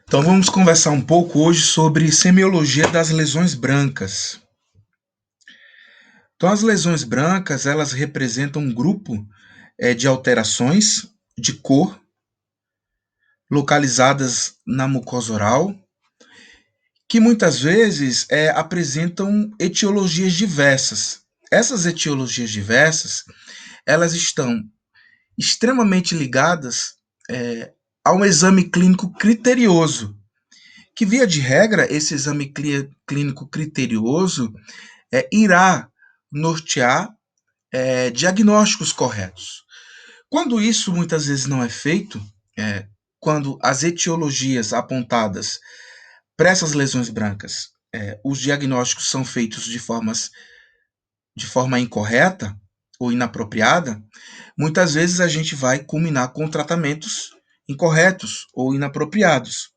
Então vamos conversar um pouco hoje sobre semiologia das lesões brancas. Então as lesões brancas, elas representam um grupo de alterações de cor localizadas na mucosa oral, que muitas vezes apresentam etiologias diversas. Essas etiologias diversas, elas estão extremamente ligadas a um exame clínico criterioso, que via de regra, esse exame clínico criterioso irá nortear diagnósticos corretos. Quando isso muitas vezes não é feito, quando as etiologias apontadas para essas lesões brancas, os diagnósticos são feitos de forma incorreta ou inapropriada, muitas vezes a gente vai culminar com tratamentos incorretos ou inapropriados.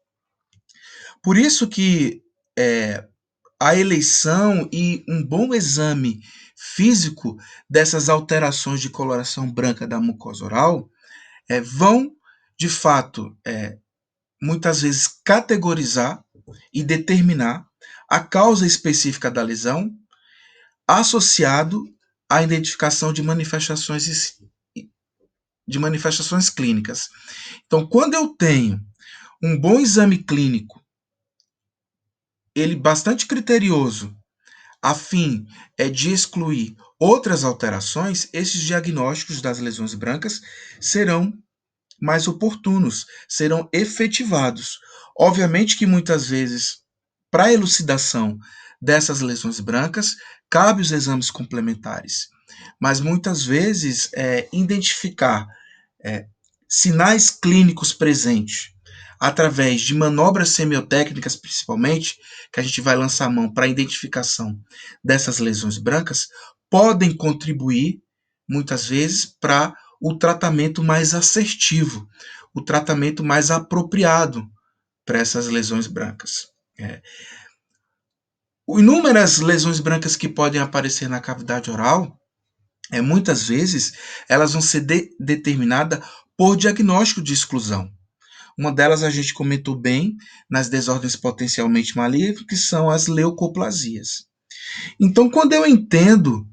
Por isso que a eleição e um bom exame físico dessas alterações de coloração branca da mucosa oral vão, de fato, muitas vezes categorizar e determinar a causa específica da lesão associado à identificação de manifestações clínicas. Então, quando eu tenho um bom exame clínico, ele bastante criterioso, a fim de excluir outras alterações, esses diagnósticos das lesões brancas serão mais oportunos, serão efetivados. Obviamente que muitas vezes, para a elucidação dessas lesões brancas, cabe os exames complementares, mas muitas vezes identificar é, sinais clínicos presentes através de manobras semiotécnicas, principalmente, que a gente vai lançar a mão para a identificação dessas lesões brancas, podem contribuir, muitas vezes, para o tratamento mais assertivo, o tratamento mais apropriado para essas lesões brancas. Inúmeras lesões brancas que podem aparecer na cavidade oral, muitas vezes, elas vão ser determinadas por diagnóstico de exclusão. Uma delas a gente comentou bem nas desordens potencialmente malignas, que são as leucoplasias. Então, quando eu entendo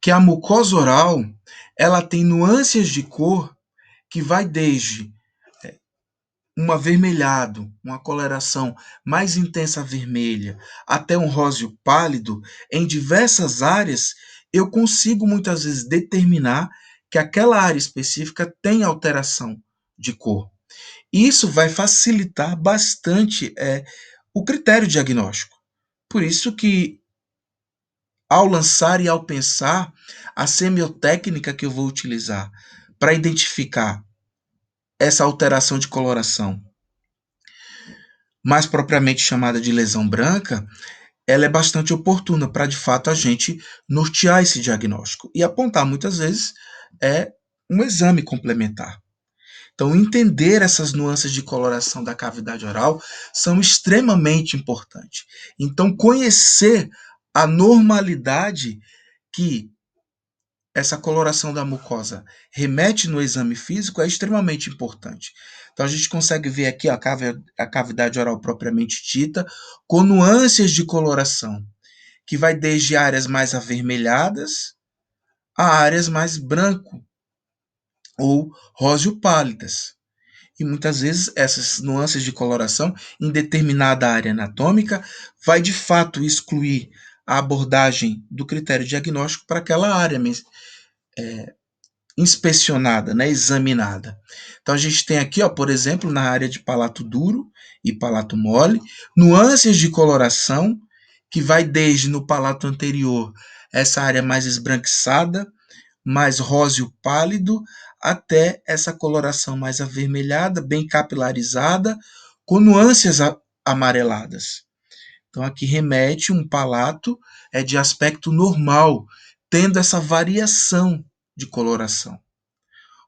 que a mucosa oral ela tem nuances de cor que vai desde um avermelhado, uma coloração mais intensa vermelha, até um róseo pálido, em diversas áreas, eu consigo muitas vezes determinar que aquela área específica tem alteração de cor. Isso vai facilitar bastante o critério diagnóstico. Por isso que, ao lançar e ao pensar a semiotécnica que eu vou utilizar para identificar essa alteração de coloração, mais propriamente chamada de lesão branca, ela é bastante oportuna para, de fato, a gente nortear esse diagnóstico e apontar, muitas vezes, um exame complementar. Então, entender essas nuances de coloração da cavidade oral são extremamente importantes. Então, conhecer a normalidade que essa coloração da mucosa remete no exame físico é extremamente importante. Então, a gente consegue ver aqui a cavidade oral propriamente dita, com nuances de coloração, que vai desde áreas mais avermelhadas a áreas mais branco ou róseo pálidas. E muitas vezes essas nuances de coloração em determinada área anatômica vai de fato excluir a abordagem do critério diagnóstico para aquela área inspecionada, né, examinada. Então a gente tem aqui, ó, por exemplo, na área de palato duro e palato mole, nuances de coloração que vai desde no palato anterior, essa área mais esbranquiçada, mais róseo pálido, até essa coloração mais avermelhada, bem capilarizada, com nuances amareladas. Então aqui remete um palato de aspecto normal, tendo essa variação de coloração.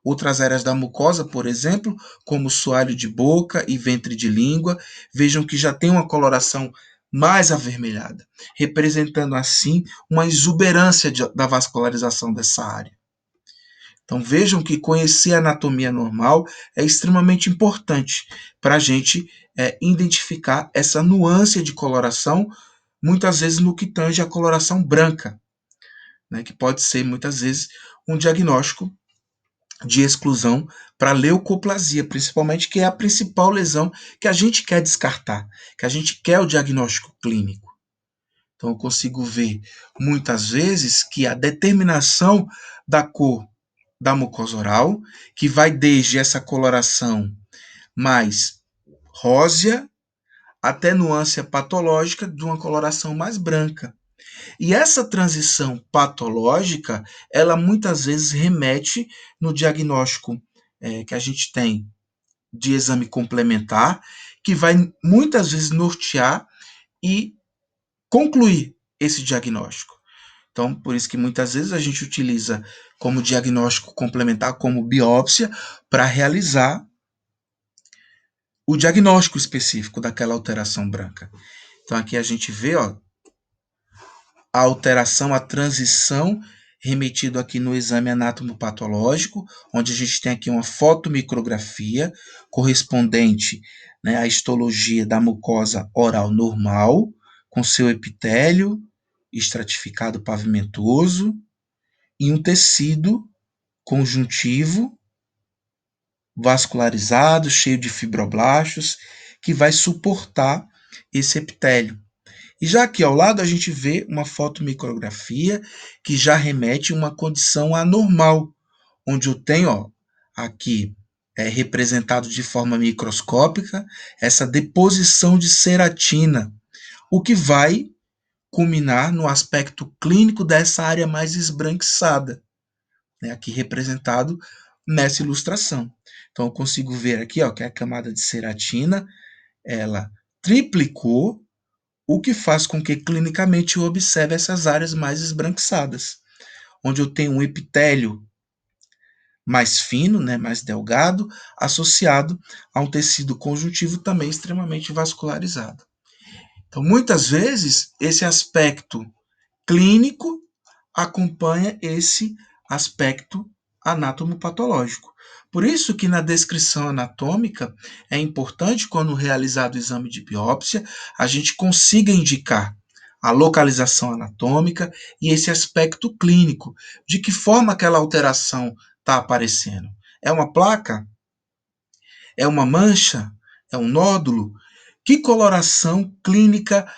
Outras áreas da mucosa, por exemplo, como soalho de boca e ventre de língua, vejam que já tem uma coloração mais avermelhada, representando assim uma exuberância da vascularização dessa área. Então vejam que conhecer a anatomia normal é extremamente importante para a gente identificar essa nuance de coloração, muitas vezes no que tange a coloração branca, né, que pode ser muitas vezes um diagnóstico de exclusão para leucoplasia, principalmente, que é a principal lesão que a gente quer descartar, que a gente quer o diagnóstico clínico. Então, eu consigo ver muitas vezes que a determinação da cor da mucosa oral, que vai desde essa coloração mais rósea até nuance patológica de uma coloração mais branca. E essa transição patológica, ela muitas vezes remete no diagnóstico que a gente tem de exame complementar, que vai muitas vezes nortear e concluir esse diagnóstico. Então, por isso que muitas vezes a gente utiliza como diagnóstico complementar, como biópsia, para realizar o diagnóstico específico daquela alteração branca. Então, aqui a gente vê, ó, a alteração, a transição remetido aqui no exame anatomopatológico, onde a gente tem aqui uma fotomicrografia correspondente, né, à histologia da mucosa oral normal, com seu epitélio estratificado pavimentoso e um tecido conjuntivo vascularizado, cheio de fibroblastos, que vai suportar esse epitélio. E já aqui ao lado a gente vê uma fotomicrografia que já remete a uma condição anormal, onde eu tenho, ó, aqui representado de forma microscópica essa deposição de ceratina, o que vai culminar no aspecto clínico dessa área mais esbranquiçada, né, aqui representado nessa ilustração. Então eu consigo ver aqui, ó, que a camada de ceratina ela triplicou, o que faz com que clinicamente eu observe essas áreas mais esbranquiçadas, onde eu tenho um epitélio mais fino, né, mais delgado, associado a um tecido conjuntivo também extremamente vascularizado. Então, muitas vezes, esse aspecto clínico acompanha esse aspecto anatomopatológico. Por isso que na descrição anatômica é importante, quando realizado o exame de biópsia, a gente consiga indicar a localização anatômica e esse aspecto clínico, de que forma aquela alteração está aparecendo. É uma placa? É uma mancha? É um nódulo? Que coloração clínica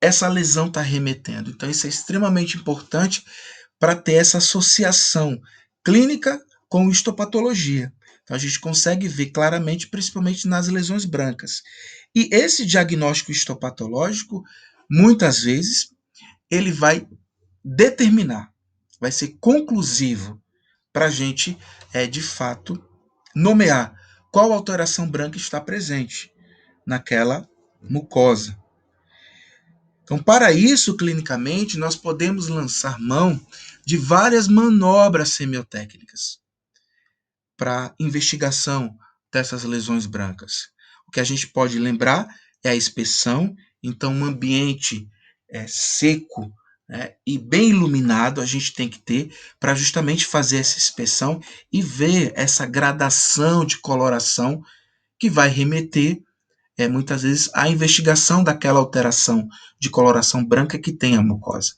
essa lesão está remetendo? Então, isso é extremamente importante para ter essa associação clínica com histopatologia. Então, a gente consegue ver claramente, principalmente nas lesões brancas. E esse diagnóstico histopatológico, muitas vezes, ele vai determinar, vai ser conclusivo para a gente, de fato, nomear qual alteração branca está presente naquela mucosa. Então, para isso, clinicamente, nós podemos lançar mão de várias manobras semiotécnicas para investigação dessas lesões brancas. O que a gente pode lembrar é a inspeção, então, um ambiente seco, né, e bem iluminado a gente tem que ter para justamente fazer essa inspeção e ver essa gradação de coloração que vai remeter muitas vezes a investigação daquela alteração de coloração branca que tem a mucosa.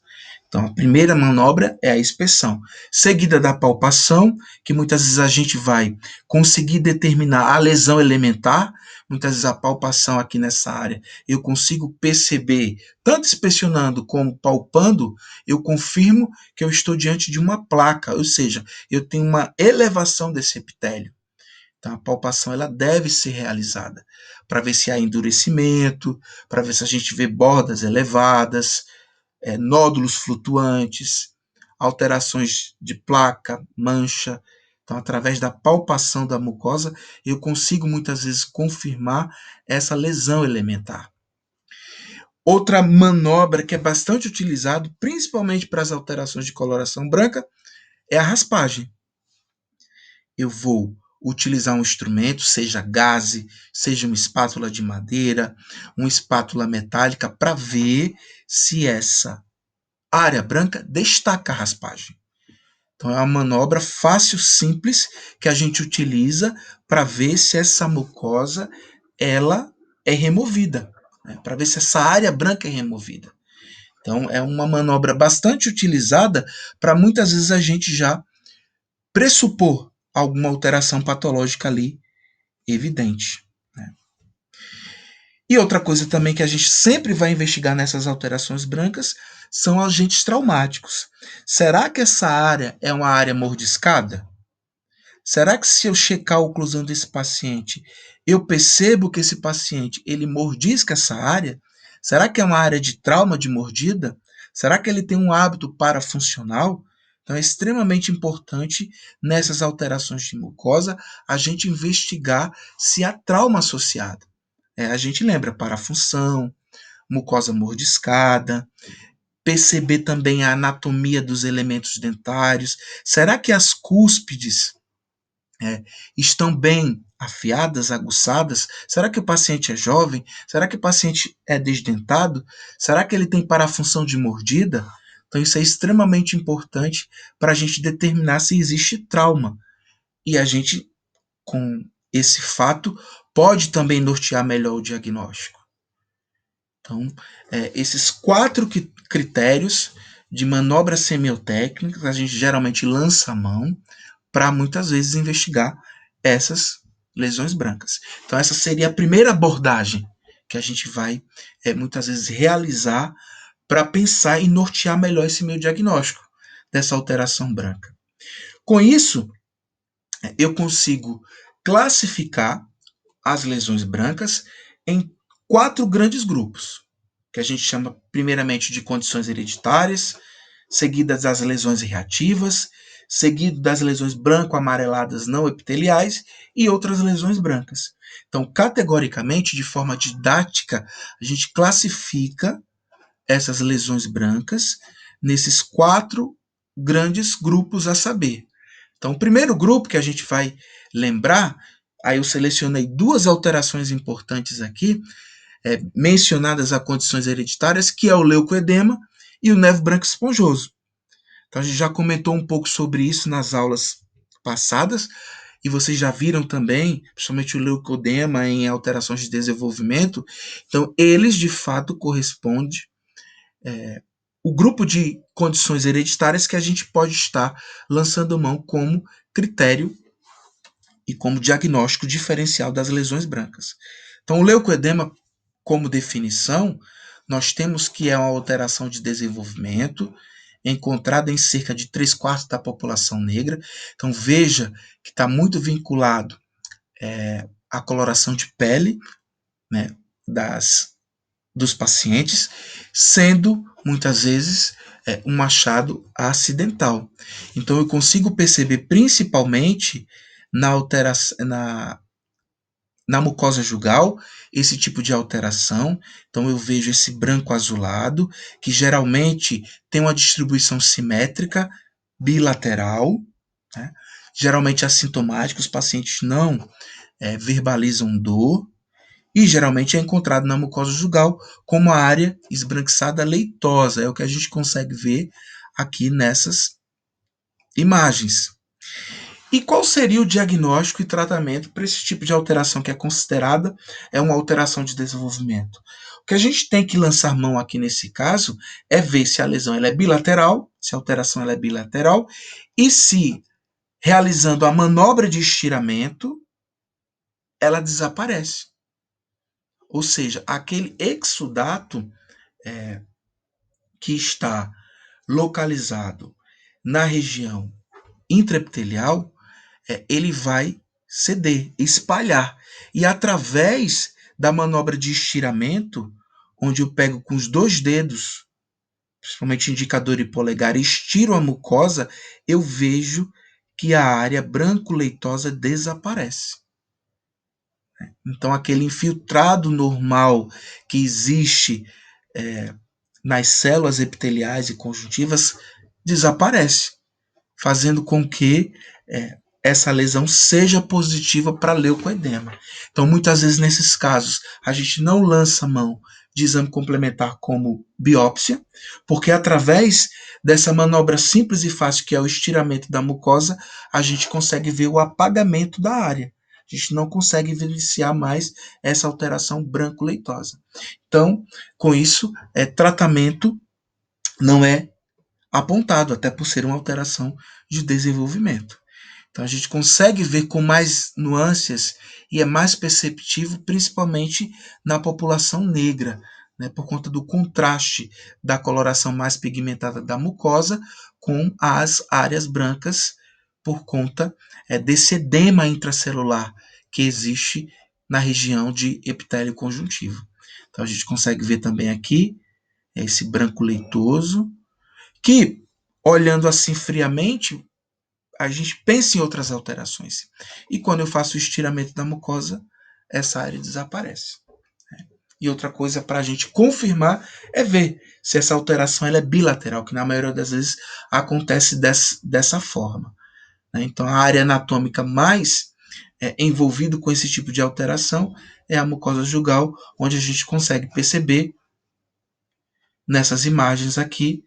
Então, a primeira manobra é a inspeção, seguida da palpação, que muitas vezes a gente vai conseguir determinar a lesão elementar. Muitas vezes a palpação aqui nessa área eu consigo perceber, tanto inspecionando como palpando, eu confirmo que eu estou diante de uma placa, ou seja, eu tenho uma elevação desse epitélio. Então, a palpação ela deve ser realizada para ver se há endurecimento, para ver se a gente vê bordas elevadas, nódulos flutuantes, alterações de placa, mancha. Então, através da palpação da mucosa, eu consigo muitas vezes confirmar essa lesão elementar. Outra manobra que é bastante utilizada, principalmente para as alterações de coloração branca, é a raspagem. Eu vou utilizar um instrumento, seja gaze, seja uma espátula de madeira, uma espátula metálica, para ver se essa área branca destaca a raspagem. Então, é uma manobra fácil, simples, que a gente utiliza para ver se essa mucosa ela é removida, né? Para ver se essa área branca é removida. Então, é uma manobra bastante utilizada para muitas vezes a gente já pressupor alguma alteração patológica ali evidente, né? E outra coisa também que a gente sempre vai investigar nessas alterações brancas são agentes traumáticos. Será que essa área é uma área mordiscada? Será que se eu checar a oclusão desse paciente, eu percebo que esse paciente ele mordisca essa área? Será que é uma área de trauma de mordida? Será que ele tem um hábito parafuncional? Então é extremamente importante nessas alterações de mucosa a gente investigar se há trauma associado. A gente lembra parafunção, mucosa mordiscada, perceber também a anatomia dos elementos dentários. Será que as cúspides estão bem afiadas, aguçadas? Será que o paciente é jovem? Será que o paciente é desdentado? Será que ele tem parafunção de mordida? Então, isso é extremamente importante para a gente determinar se existe trauma. E a gente, com esse fato, pode também nortear melhor o diagnóstico. Então, esses 4 critérios de manobras semiotécnicas, a gente geralmente lança a mão para muitas vezes investigar essas lesões brancas. Então, essa seria a primeira abordagem que a gente vai muitas vezes realizar para pensar e nortear melhor esse meu diagnóstico dessa alteração branca. Com isso, eu consigo classificar as lesões brancas em 4 grandes grupos, que a gente chama primeiramente de condições hereditárias, seguidas das lesões reativas, seguido das lesões branco-amareladas não epiteliais e outras lesões brancas. Então, categoricamente, de forma didática, a gente classifica essas lesões brancas nesses 4 grandes grupos a saber. Então, o primeiro grupo que a gente vai lembrar, aí eu selecionei 2 alterações importantes aqui, mencionadas a condições hereditárias, que é o leucoedema e o nervo branco esponjoso. Então, a gente já comentou um pouco sobre isso nas aulas passadas, e vocês já viram também, principalmente o leucodema em alterações de desenvolvimento. Então, eles de fato correspondem o grupo de condições hereditárias que a gente pode estar lançando mão como critério e como diagnóstico diferencial das lesões brancas. Então, o leucoedema, como definição, nós temos que é uma alteração de desenvolvimento encontrada em cerca de 3/4 da população negra. Então, veja que está muito vinculado à coloração de pele, né, dos pacientes, sendo muitas vezes um achado acidental. Então, eu consigo perceber principalmente na alteração, na mucosa jugal, esse tipo de alteração. Então, eu vejo esse branco azulado, que geralmente tem uma distribuição simétrica bilateral, né? Geralmente assintomático, os pacientes não verbalizam dor, e geralmente é encontrado na mucosa jugal como a área esbranquiçada leitosa, é o que a gente consegue ver aqui nessas imagens. E qual seria o diagnóstico e tratamento para esse tipo de alteração que é considerada uma alteração de desenvolvimento? O que a gente tem que lançar mão aqui nesse caso é ver se a lesão ela é bilateral, se a alteração ela é bilateral, e se, realizando a manobra de estiramento, ela desaparece. Ou seja, aquele exudato que está localizado na região intraepitelial, ele vai ceder, espalhar. E através da manobra de estiramento, onde eu pego com os 2 dedos, principalmente indicador e polegar, e estiro a mucosa, eu vejo que a área branco-leitosa desaparece. Então, aquele infiltrado normal que existe nas células epiteliais e conjuntivas desaparece, fazendo com que essa lesão seja positiva para leucoedema. Então, muitas vezes, nesses casos, a gente não lança mão de exame complementar como biópsia, porque através dessa manobra simples e fácil, que é o estiramento da mucosa, a gente consegue ver o apagamento da área. A gente não consegue evidenciar mais essa alteração branco-leitosa. Então, com isso, tratamento não é apontado, até por ser uma alteração de desenvolvimento. Então a gente consegue ver com mais nuances e é mais perceptivo, principalmente na população negra, né, por conta do contraste da coloração mais pigmentada da mucosa com as áreas brancas, por conta desse edema intracelular que existe na região de epitélio conjuntivo. Então a gente consegue ver também aqui esse branco leitoso, que, olhando assim friamente, a gente pensa em outras alterações. E quando eu faço o estiramento da mucosa, essa área desaparece. E outra coisa para a gente confirmar é ver se essa alteração ela é bilateral, que na maioria das vezes acontece dessa forma. Então, a área anatômica mais envolvida com esse tipo de alteração é a mucosa jugal, onde a gente consegue perceber nessas imagens aqui,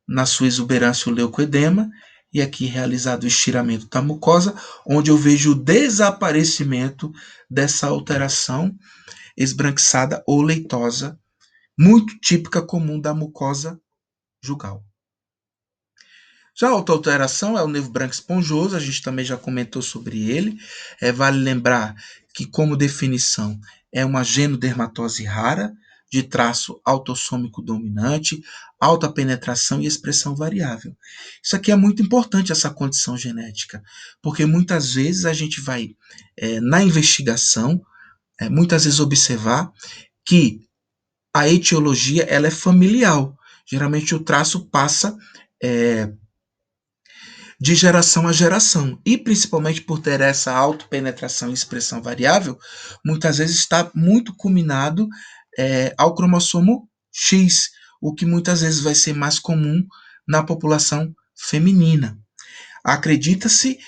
na sua exuberância, o leucoedema, e aqui realizado o estiramento da mucosa, onde eu vejo o desaparecimento dessa alteração esbranquiçada ou leitosa, muito típica comum da mucosa jugal. Já a outra alteração é o nervo branco esponjoso, a gente também já comentou sobre ele. Vale lembrar que, como definição, é uma genodermatose rara, de traço autossômico dominante, alta penetração e expressão variável. Isso aqui é muito importante, essa condição genética, porque muitas vezes a gente vai, na investigação, muitas vezes observar que a etiologia ela é familiar. Geralmente o traço passa de geração a geração. E principalmente por ter essa autopenetração e expressão variável, muitas vezes está muito culminado ao cromossomo X, o que muitas vezes vai ser mais comum na população feminina. Acredita-se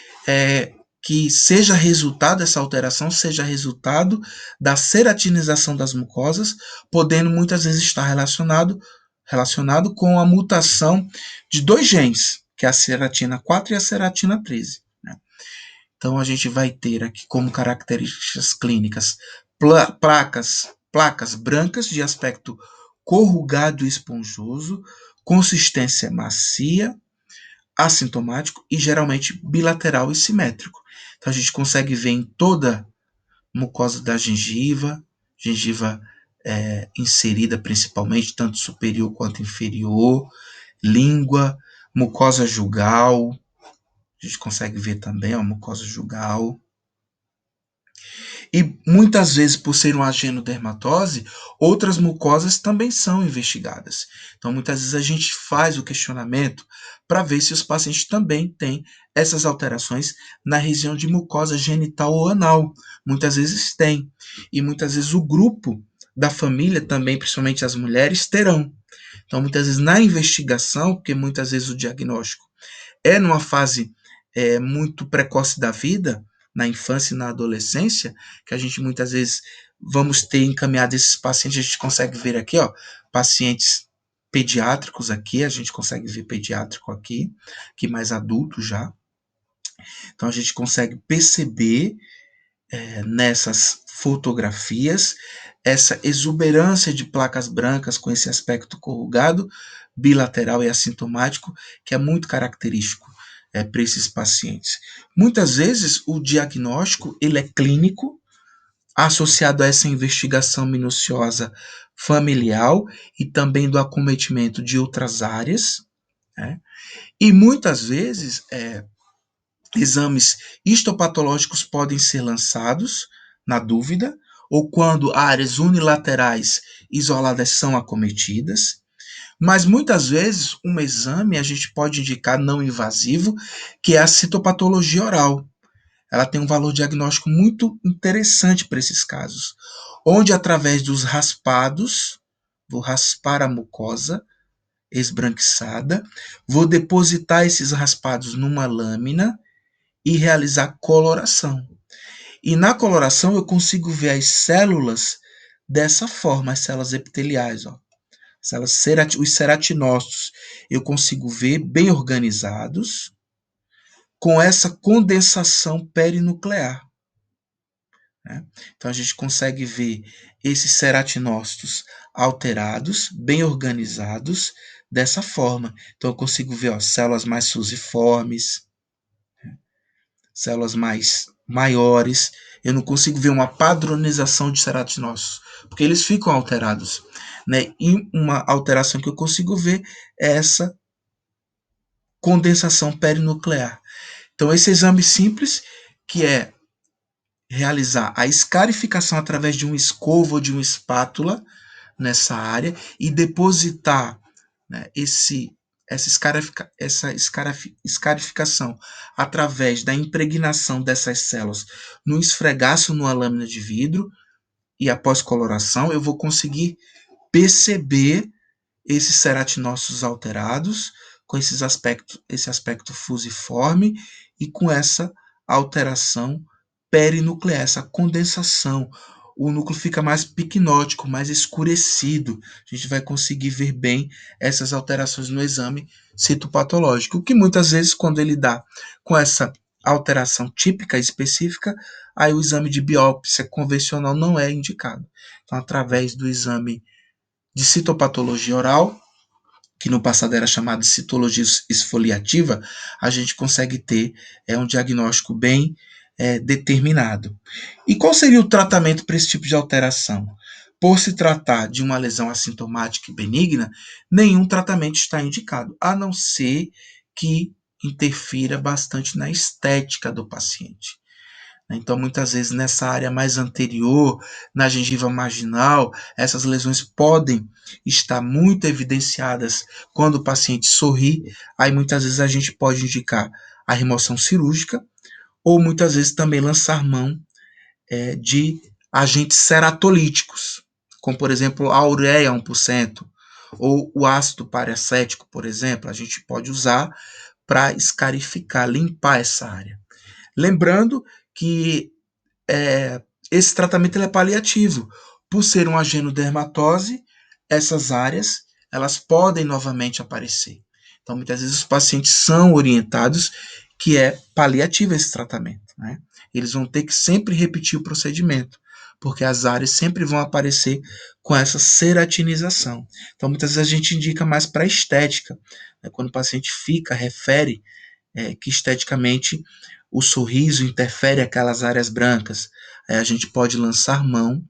que seja resultado, essa alteração seja resultado da ceratinização das mucosas, podendo muitas vezes estar relacionado com a mutação de dois genes, que é a ceratina 4 e a ceratina 13. Né? Então a gente vai ter aqui como características clínicas placas brancas de aspecto corrugado e esponjoso, consistência macia, assintomático e geralmente bilateral e simétrico. Então a gente consegue ver em toda mucosa da gengiva inserida principalmente, tanto superior quanto inferior, língua, mucosa jugal, a gente consegue ver também a mucosa jugal. E muitas vezes, por ser uma agenodermatose, outras mucosas também são investigadas. Então, muitas vezes a gente faz o questionamento para ver se os pacientes também têm essas alterações na região de mucosa genital ou anal. Muitas vezes tem. E muitas vezes o grupo da família também, principalmente as mulheres, terão. Então, muitas vezes na investigação, porque muitas vezes o diagnóstico é numa fase muito precoce da vida, na infância e na adolescência, que a gente muitas vezes vamos ter encaminhado esses pacientes, a gente consegue ver aqui, ó, pacientes pediátricos aqui, a gente consegue ver pediátrico aqui, que mais adulto já. Então a gente consegue perceber nessas fotografias essa exuberância de placas brancas com esse aspecto corrugado, bilateral e assintomático, que é muito característico para esses pacientes. Muitas vezes o diagnóstico ele é clínico, associado a essa investigação minuciosa familiar e também do acometimento de outras áreas, né? E muitas vezes exames histopatológicos podem ser lançados na dúvida, ou quando áreas unilaterais isoladas são acometidas. Mas muitas vezes um exame a gente pode indicar não invasivo, que é a citopatologia oral. Ela tem um valor diagnóstico muito interessante para esses casos, onde através dos raspados, vou raspar a mucosa esbranquiçada, vou depositar esses raspados numa lâmina e realizar coloração. E na coloração eu consigo ver as células dessa forma as células epiteliais, ó. Os ceratinócitos eu consigo ver bem organizados com essa condensação perinuclear. Né? Então a gente consegue ver esses ceratinócitos alterados, bem organizados dessa forma. Então eu consigo ver ó, células mais fusiformes, células mais maiores. Eu não consigo ver uma padronização de ceratinócitos, porque eles ficam alterados. Né? E uma alteração que eu consigo ver é essa condensação perinuclear. Então, esse exame simples, que é realizar a escarificação através de um escova ou de uma espátula nessa área e depositar, né, escarificação através da impregnação dessas células no esfregaço numa lâmina de vidro e após coloração eu vou conseguir perceber esses ceratinócitos alterados, com esse aspecto fusiforme e com essa alteração perinuclear, essa condensação. O núcleo fica mais picnótico, mais escurecido. A gente vai conseguir ver bem essas alterações no exame citopatológico, o que muitas vezes, quando ele dá com essa alteração típica específica, aí o exame de biópsia convencional não é indicado. Então, através do exame de citopatologia oral, que no passado era chamada de citologia esfoliativa, a gente consegue ter um diagnóstico bem determinado. E qual seria o tratamento para esse tipo de alteração? Por se tratar de uma lesão assintomática e benigna, nenhum tratamento está indicado, a não ser que interfira bastante na estética do paciente. Então, muitas vezes, nessa área mais anterior, na gengiva marginal, essas lesões podem estar muito evidenciadas quando o paciente sorri. Aí, muitas vezes, a gente pode indicar a remoção cirúrgica ou, muitas vezes, também lançar mão de agentes ceratolíticos, como, por exemplo, a ureia 1%, ou o ácido paracético, por exemplo, a gente pode usar para escarificar, limpar essa área. Lembrando que esse tratamento ele é paliativo. Por ser uma agenodermatose, essas áreas elas podem novamente aparecer. Então, muitas vezes os pacientes são orientados que é paliativo esse tratamento. Né? Eles vão ter que sempre repetir o procedimento, porque as áreas sempre vão aparecer com essa ceratinização. Então, muitas vezes a gente indica mais para estética. Né? Quando o paciente refere que esteticamente o sorriso interfere aquelas áreas brancas. A gente pode lançar mão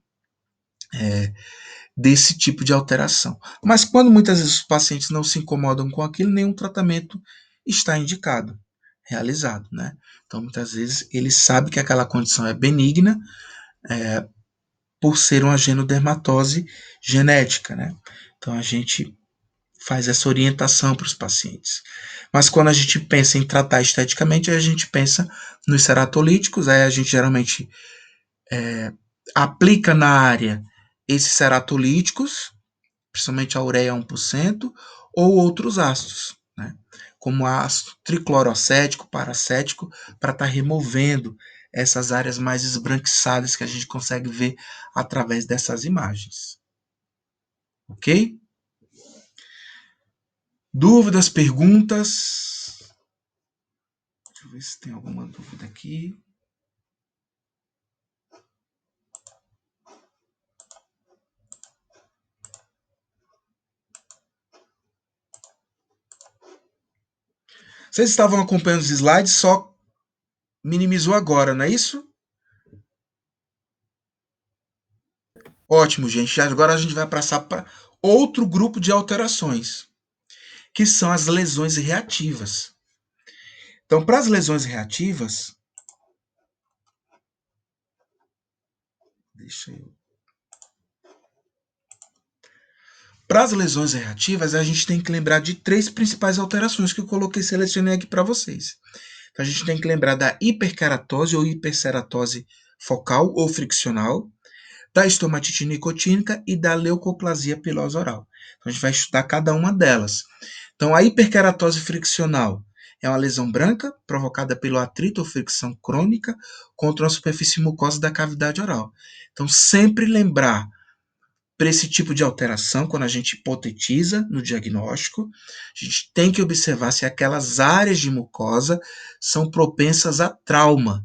desse tipo de alteração. Mas quando muitas vezes os pacientes não se incomodam com aquilo, nenhum tratamento está indicado, realizado. Né? Então, muitas vezes, ele sabe que aquela condição é benigna por ser uma genodermatose genética. Né? Então, a gente faz essa orientação para os pacientes. Mas quando a gente pensa em tratar esteticamente, a gente pensa nos ceratolíticos, aí a gente geralmente aplica na área esses ceratolíticos, principalmente a ureia 1%, ou outros ácidos, né? Como ácido triclorocético, paracético, para estar removendo essas áreas mais esbranquiçadas que a gente consegue ver através dessas imagens. Ok? Dúvidas, perguntas? Deixa eu ver se tem alguma dúvida aqui. Vocês estavam acompanhando os slides, só minimizou agora, não é isso? Ótimo, gente. Agora a gente vai passar para outro grupo de alterações, que são as lesões reativas. Então, para as lesões reativas, deixa eu. Para as lesões reativas, a gente tem que lembrar de três principais alterações que eu coloquei, selecionei aqui para vocês. Então, a gente tem que lembrar da hiperkeratose ou hiperceratose focal ou friccional, da estomatite nicotínica e da leucoplasia pilosa oral. Então, a gente vai estudar cada uma delas. Então, a hiperkeratose friccional é uma lesão branca provocada pelo atrito ou fricção crônica contra a superfície mucosa da cavidade oral. Então, sempre lembrar para esse tipo de alteração, quando a gente hipotetiza no diagnóstico, a gente tem que observar se aquelas áreas de mucosa são propensas a trauma.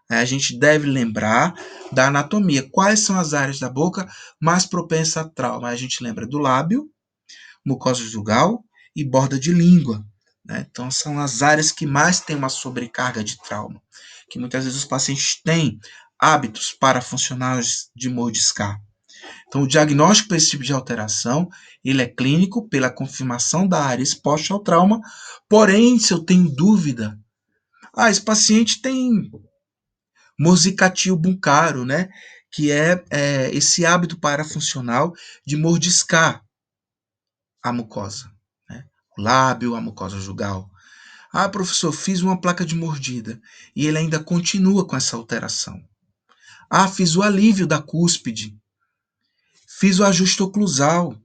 A gente deve lembrar da anatomia. Quais são as áreas da boca mais propensas a trauma? A gente lembra do lábio, mucosa jugal e borda de língua. Né? Então, são as áreas que mais têm uma sobrecarga de trauma, que muitas vezes os pacientes têm hábitos parafuncionais de mordiscar. Então, o diagnóstico para esse tipo de alteração, ele é clínico pela confirmação da área exposta ao trauma, porém, se eu tenho dúvida, esse paciente tem mordicatio buncaro, né? Que é esse hábito parafuncional de mordiscar a mucosa, né? O lábio, a mucosa jugal. Professor, fiz uma placa de mordida e ele ainda continua com essa alteração. Fiz o alívio da cúspide, fiz o ajuste oclusal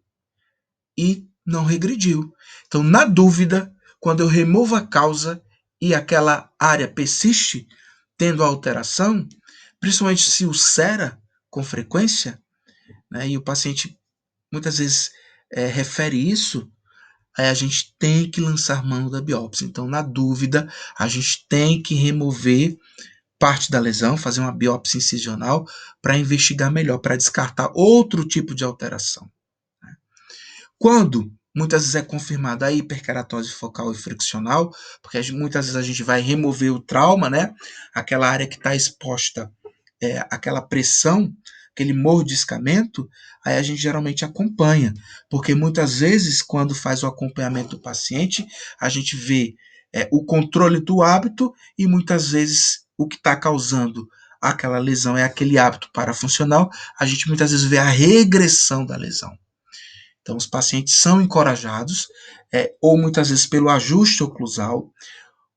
e não regrediu. Então, na dúvida, quando eu removo a causa e aquela área persiste tendo a alteração, principalmente se ulcera com frequência, né, e o paciente muitas vezes refere isso, aí a gente tem que lançar mão da biópsia. Então, na dúvida, a gente tem que remover parte da lesão, fazer uma biópsia incisional para investigar melhor, para descartar outro tipo de alteração. Quando muitas vezes é confirmada a hiperkeratose focal e friccional, porque muitas vezes a gente vai remover o trauma, né? Aquela área que está exposta, aquela pressão, aquele mordiscamento, aí a gente geralmente acompanha, porque muitas vezes quando faz o acompanhamento do paciente, a gente vê o controle do hábito e muitas vezes o que está causando aquela lesão é aquele hábito parafuncional, a gente muitas vezes vê a regressão da lesão. Então, os pacientes são encorajados, ou muitas vezes pelo ajuste oclusal,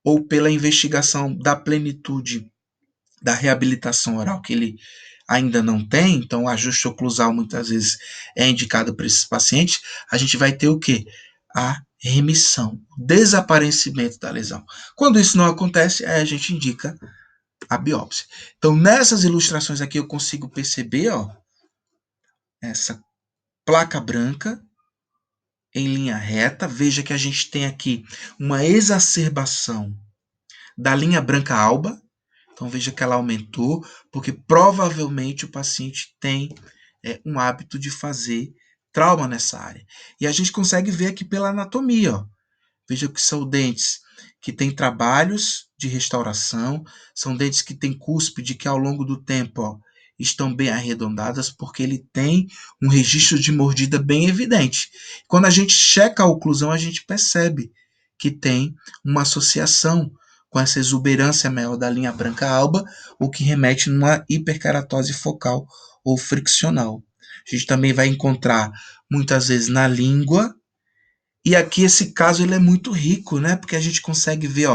ou pela investigação da plenitude da reabilitação oral que ele ainda não tem, então o ajuste oclusal muitas vezes é indicado para esses pacientes, a gente vai ter o quê? A remissão, o desaparecimento da lesão. Quando isso não acontece, aí a gente indica a biópsia. Então, nessas ilustrações aqui eu consigo perceber, essa placa branca em linha reta. Veja que a gente tem aqui uma exacerbação da linha branca alba. Então veja que ela aumentou, porque provavelmente o paciente tem um hábito de fazer trauma nessa área. E a gente consegue ver aqui pela anatomia. Veja que são dentes que têm trabalhos de restauração, são dentes que têm cúspide que ao longo do tempo estão bem arredondadas, porque ele tem um registro de mordida bem evidente. Quando a gente checa a oclusão, a gente percebe que tem uma associação com essa exuberância maior da linha branca alba, o que remete numa hiperkeratose focal ou friccional. A gente também vai encontrar muitas vezes na língua. E aqui esse caso ele é muito rico, né? Porque a gente consegue ver,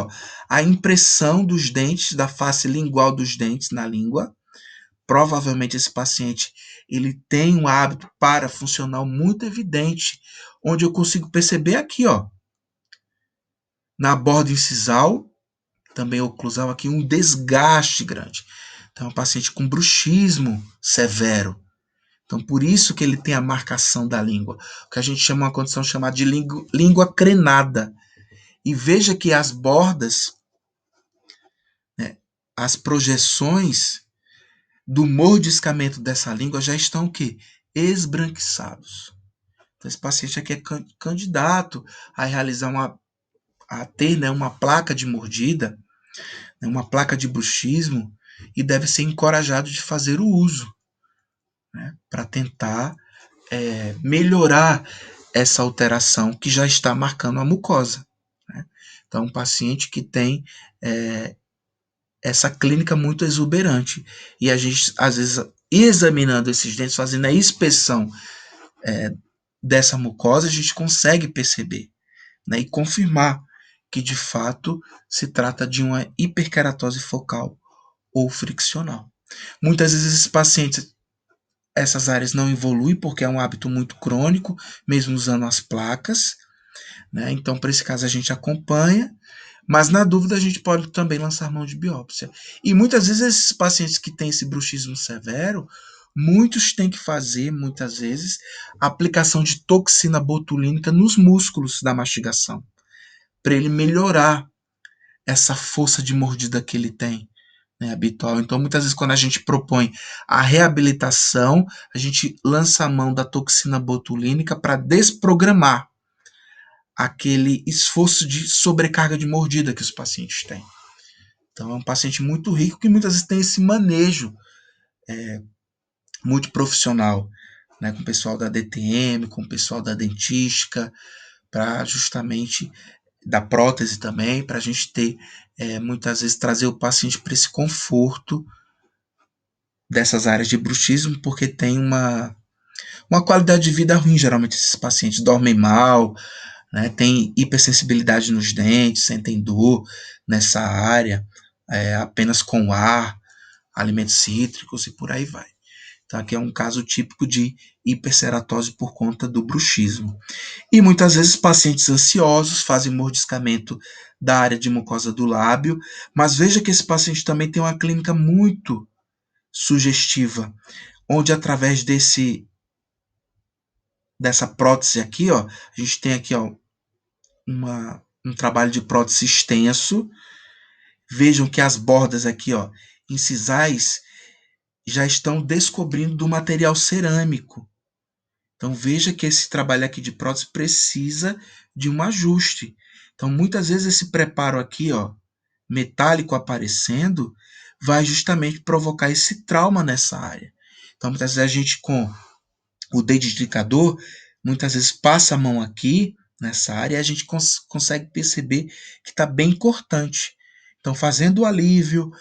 a impressão dos dentes, da face lingual dos dentes na língua. Provavelmente esse paciente ele tem um hábito parafuncional muito evidente, onde eu consigo perceber aqui, na borda incisal, também oclusal aqui, um desgaste grande. Então, é um paciente com bruxismo severo. Então, por isso que ele tem a marcação da língua, o que a gente chama uma condição chamada de língua crenada. E veja que as bordas, né, as projeções do mordiscamento dessa língua já estão o quê? Esbranquiçados. Então, esse paciente aqui é candidato a realizar a ter, né, uma placa de mordida, né, uma placa de bruxismo, e deve ser encorajado de fazer o uso, né, para tentar melhorar essa alteração que já está marcando a mucosa. Né? Então, um paciente que tem essa clínica muito exuberante. E a gente, às vezes, examinando esses dentes, fazendo a inspeção dessa mucosa, a gente consegue perceber, né, e confirmar que, de fato, se trata de uma hiperkeratose focal ou friccional. Muitas vezes esses pacientes, essas áreas não evoluem porque é um hábito muito crônico, mesmo usando as placas, né? Então, para esse caso, a gente acompanha, mas na dúvida a gente pode também lançar mão de biópsia. E muitas vezes esses pacientes que têm esse bruxismo severo, muitos têm que fazer, muitas vezes, a aplicação de toxina botulínica nos músculos da mastigação, para ele melhorar essa força de mordida que ele tem, né, habitual. Então, muitas vezes, quando a gente propõe a reabilitação, a gente lança a mão da toxina botulínica para desprogramar aquele esforço de sobrecarga de mordida que os pacientes têm. Então, é um paciente muito rico que muitas vezes tem esse manejo multiprofissional, né, com o pessoal da DTM, com o pessoal da dentística, para justamente da prótese também, para a gente ter, muitas vezes, trazer o paciente para esse conforto dessas áreas de bruxismo, porque tem uma qualidade de vida ruim, geralmente esses pacientes dormem mal, né, tem hipersensibilidade nos dentes, sentem dor nessa área, apenas com ar, alimentos cítricos e por aí vai. Então, aqui é um caso típico de hiperceratose por conta do bruxismo. E muitas vezes pacientes ansiosos fazem mordiscamento da área de mucosa do lábio, mas veja que esse paciente também tem uma clínica muito sugestiva, onde através dessa prótese aqui, ó, a gente tem aqui, ó, um trabalho de prótese extenso. Vejam que as bordas aqui, ó, incisais, já estão descobrindo do material cerâmico. Então veja que esse trabalho aqui de prótese precisa de um ajuste. Então muitas vezes esse preparo aqui, ó, metálico aparecendo, vai justamente provocar esse trauma nessa área. Então muitas vezes a gente com o dedicador, muitas vezes passa a mão aqui nessa área e a gente consegue perceber que está bem cortante. Então, fazendo o alívio,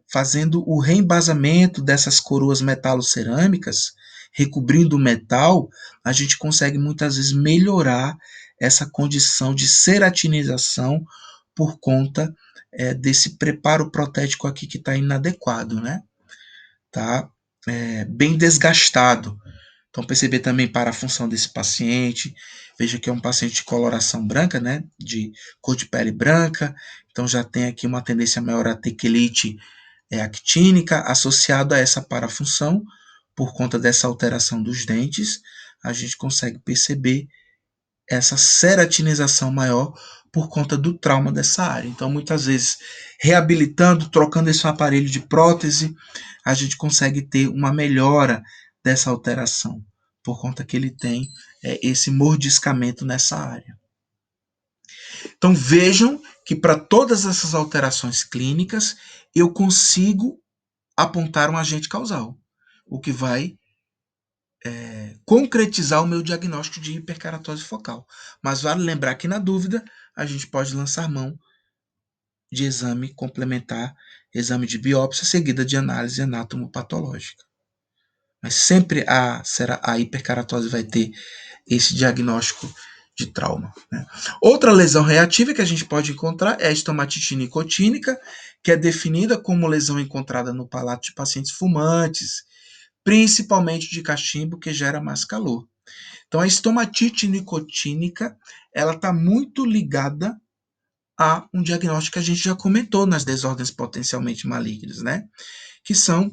fazendo o reembasamento dessas coroas metalocerâmicas, recobrindo o metal, a gente consegue muitas vezes melhorar essa condição de ceratinização por conta desse preparo protético aqui que está inadequado, né? Tá bem desgastado. Então, perceber também para a função desse paciente. Veja que é um paciente de coloração branca, né? De cor de pele branca. Então, já tem aqui uma tendência maior a ter quelite actínica associada a essa parafunção. Por conta dessa alteração dos dentes, a gente consegue perceber essa ceratinização maior por conta do trauma dessa área. Então, muitas vezes, reabilitando, trocando esse aparelho de prótese, a gente consegue ter uma melhora dessa alteração, por conta que ele tem esse mordiscamento nessa área. Então, vejam que para todas essas alterações clínicas, eu consigo apontar um agente causal, o que vai concretizar o meu diagnóstico de hiperkeratose focal. Mas vale lembrar que, na dúvida, a gente pode lançar mão de exame complementar, exame de biópsia, seguida de análise anatomopatológica. Mas sempre a hiperkeratose vai ter esse diagnóstico de trauma. Né? Outra lesão reativa que a gente pode encontrar é a estomatite nicotínica, que é definida como lesão encontrada no palato de pacientes fumantes, principalmente de cachimbo, que gera mais calor. Então, a estomatite nicotínica, ela está muito ligada a um diagnóstico que a gente já comentou nas desordens potencialmente malignas, né? Que são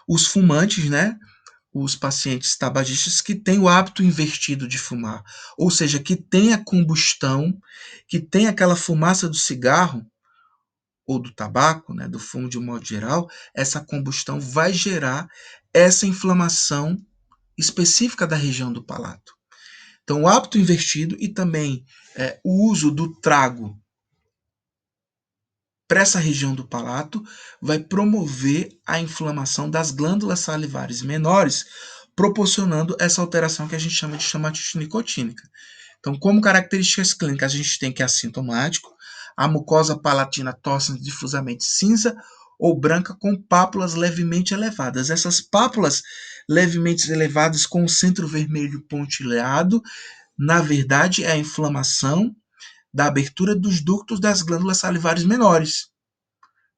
os fumantes, né? Os pacientes tabagistas que têm o hábito invertido de fumar, ou seja, que tem a combustão, que tem aquela fumaça do cigarro ou do tabaco, né, do fumo de um modo geral, essa combustão vai gerar essa inflamação específica da região do palato. Então, o hábito invertido e também o uso do trago para essa região do palato vai promover a inflamação das glândulas salivares menores, proporcionando essa alteração que a gente chama de estomatite nicotínica. Então, como características clínicas, a gente tem que é assintomático, a mucosa palatina torce difusamente cinza ou branca com pápulas levemente elevadas. Essas pápulas levemente elevadas com o centro vermelho pontilhado, na verdade, é a inflamação da abertura dos ductos das glândulas salivares menores.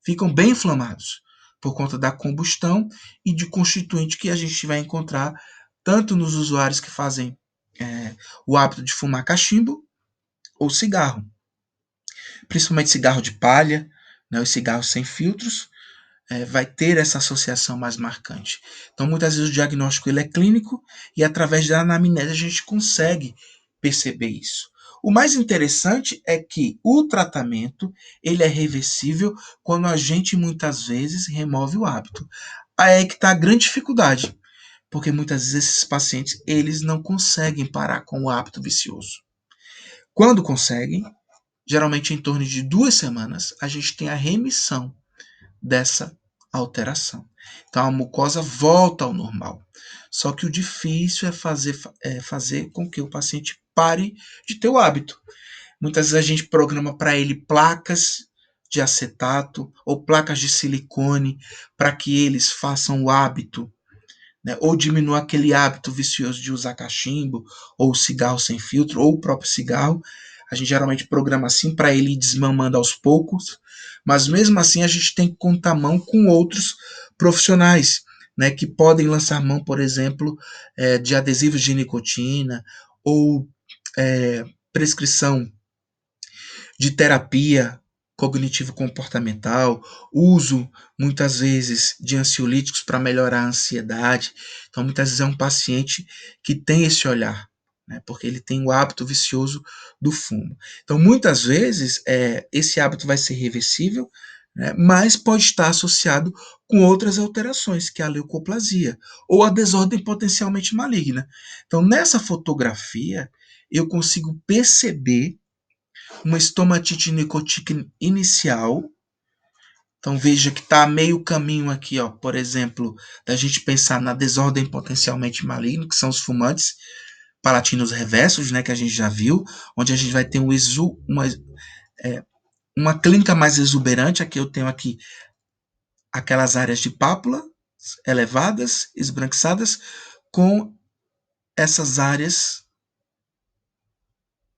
Ficam bem inflamados por conta da combustão e de constituinte que a gente vai encontrar tanto nos usuários que fazem o hábito de fumar cachimbo ou cigarro, principalmente cigarro de palha, né, os cigarros sem filtros, vai ter essa associação mais marcante. Então, muitas vezes o diagnóstico ele é clínico e através da anamnese a gente consegue perceber isso. O mais interessante é que o tratamento ele é reversível quando a gente muitas vezes remove o hábito. Aí é que está a grande dificuldade, porque muitas vezes esses pacientes eles não conseguem parar com o hábito vicioso. Quando conseguem, geralmente em torno de 2 semanas, a gente tem a remissão dessa alteração. Então a mucosa volta ao normal. Só que o difícil é fazer com que o paciente pare de ter o hábito. Muitas vezes a gente programa para ele placas de acetato ou placas de silicone para que eles façam o hábito, né? Ou diminua aquele hábito vicioso de usar cachimbo, ou cigarro sem filtro, ou o próprio cigarro. A gente geralmente programa assim para ele ir desmamando aos poucos, mas mesmo assim a gente tem que contar mão com outros profissionais, né, que podem lançar mão, por exemplo, de adesivos de nicotina ou prescrição de terapia cognitivo-comportamental, uso muitas vezes de ansiolíticos para melhorar a ansiedade. Então, muitas vezes é um paciente que tem esse olhar, né, porque ele tem o hábito vicioso do fumo. Então, muitas vezes, esse hábito vai ser reversível, né, mas pode estar associado com outras alterações, que é a leucoplasia ou a desordem potencialmente maligna. Então, nessa fotografia, eu consigo perceber uma estomatite nicotínica inicial. Então veja que está a meio caminho aqui, ó, por exemplo, da gente pensar na desordem potencialmente maligna, que são os fumantes palatinos reversos, né, que a gente já viu, onde a gente vai ter uma clínica mais exuberante. Aqui eu tenho aqui aquelas áreas de pápula elevadas, esbranquiçadas, com essas áreas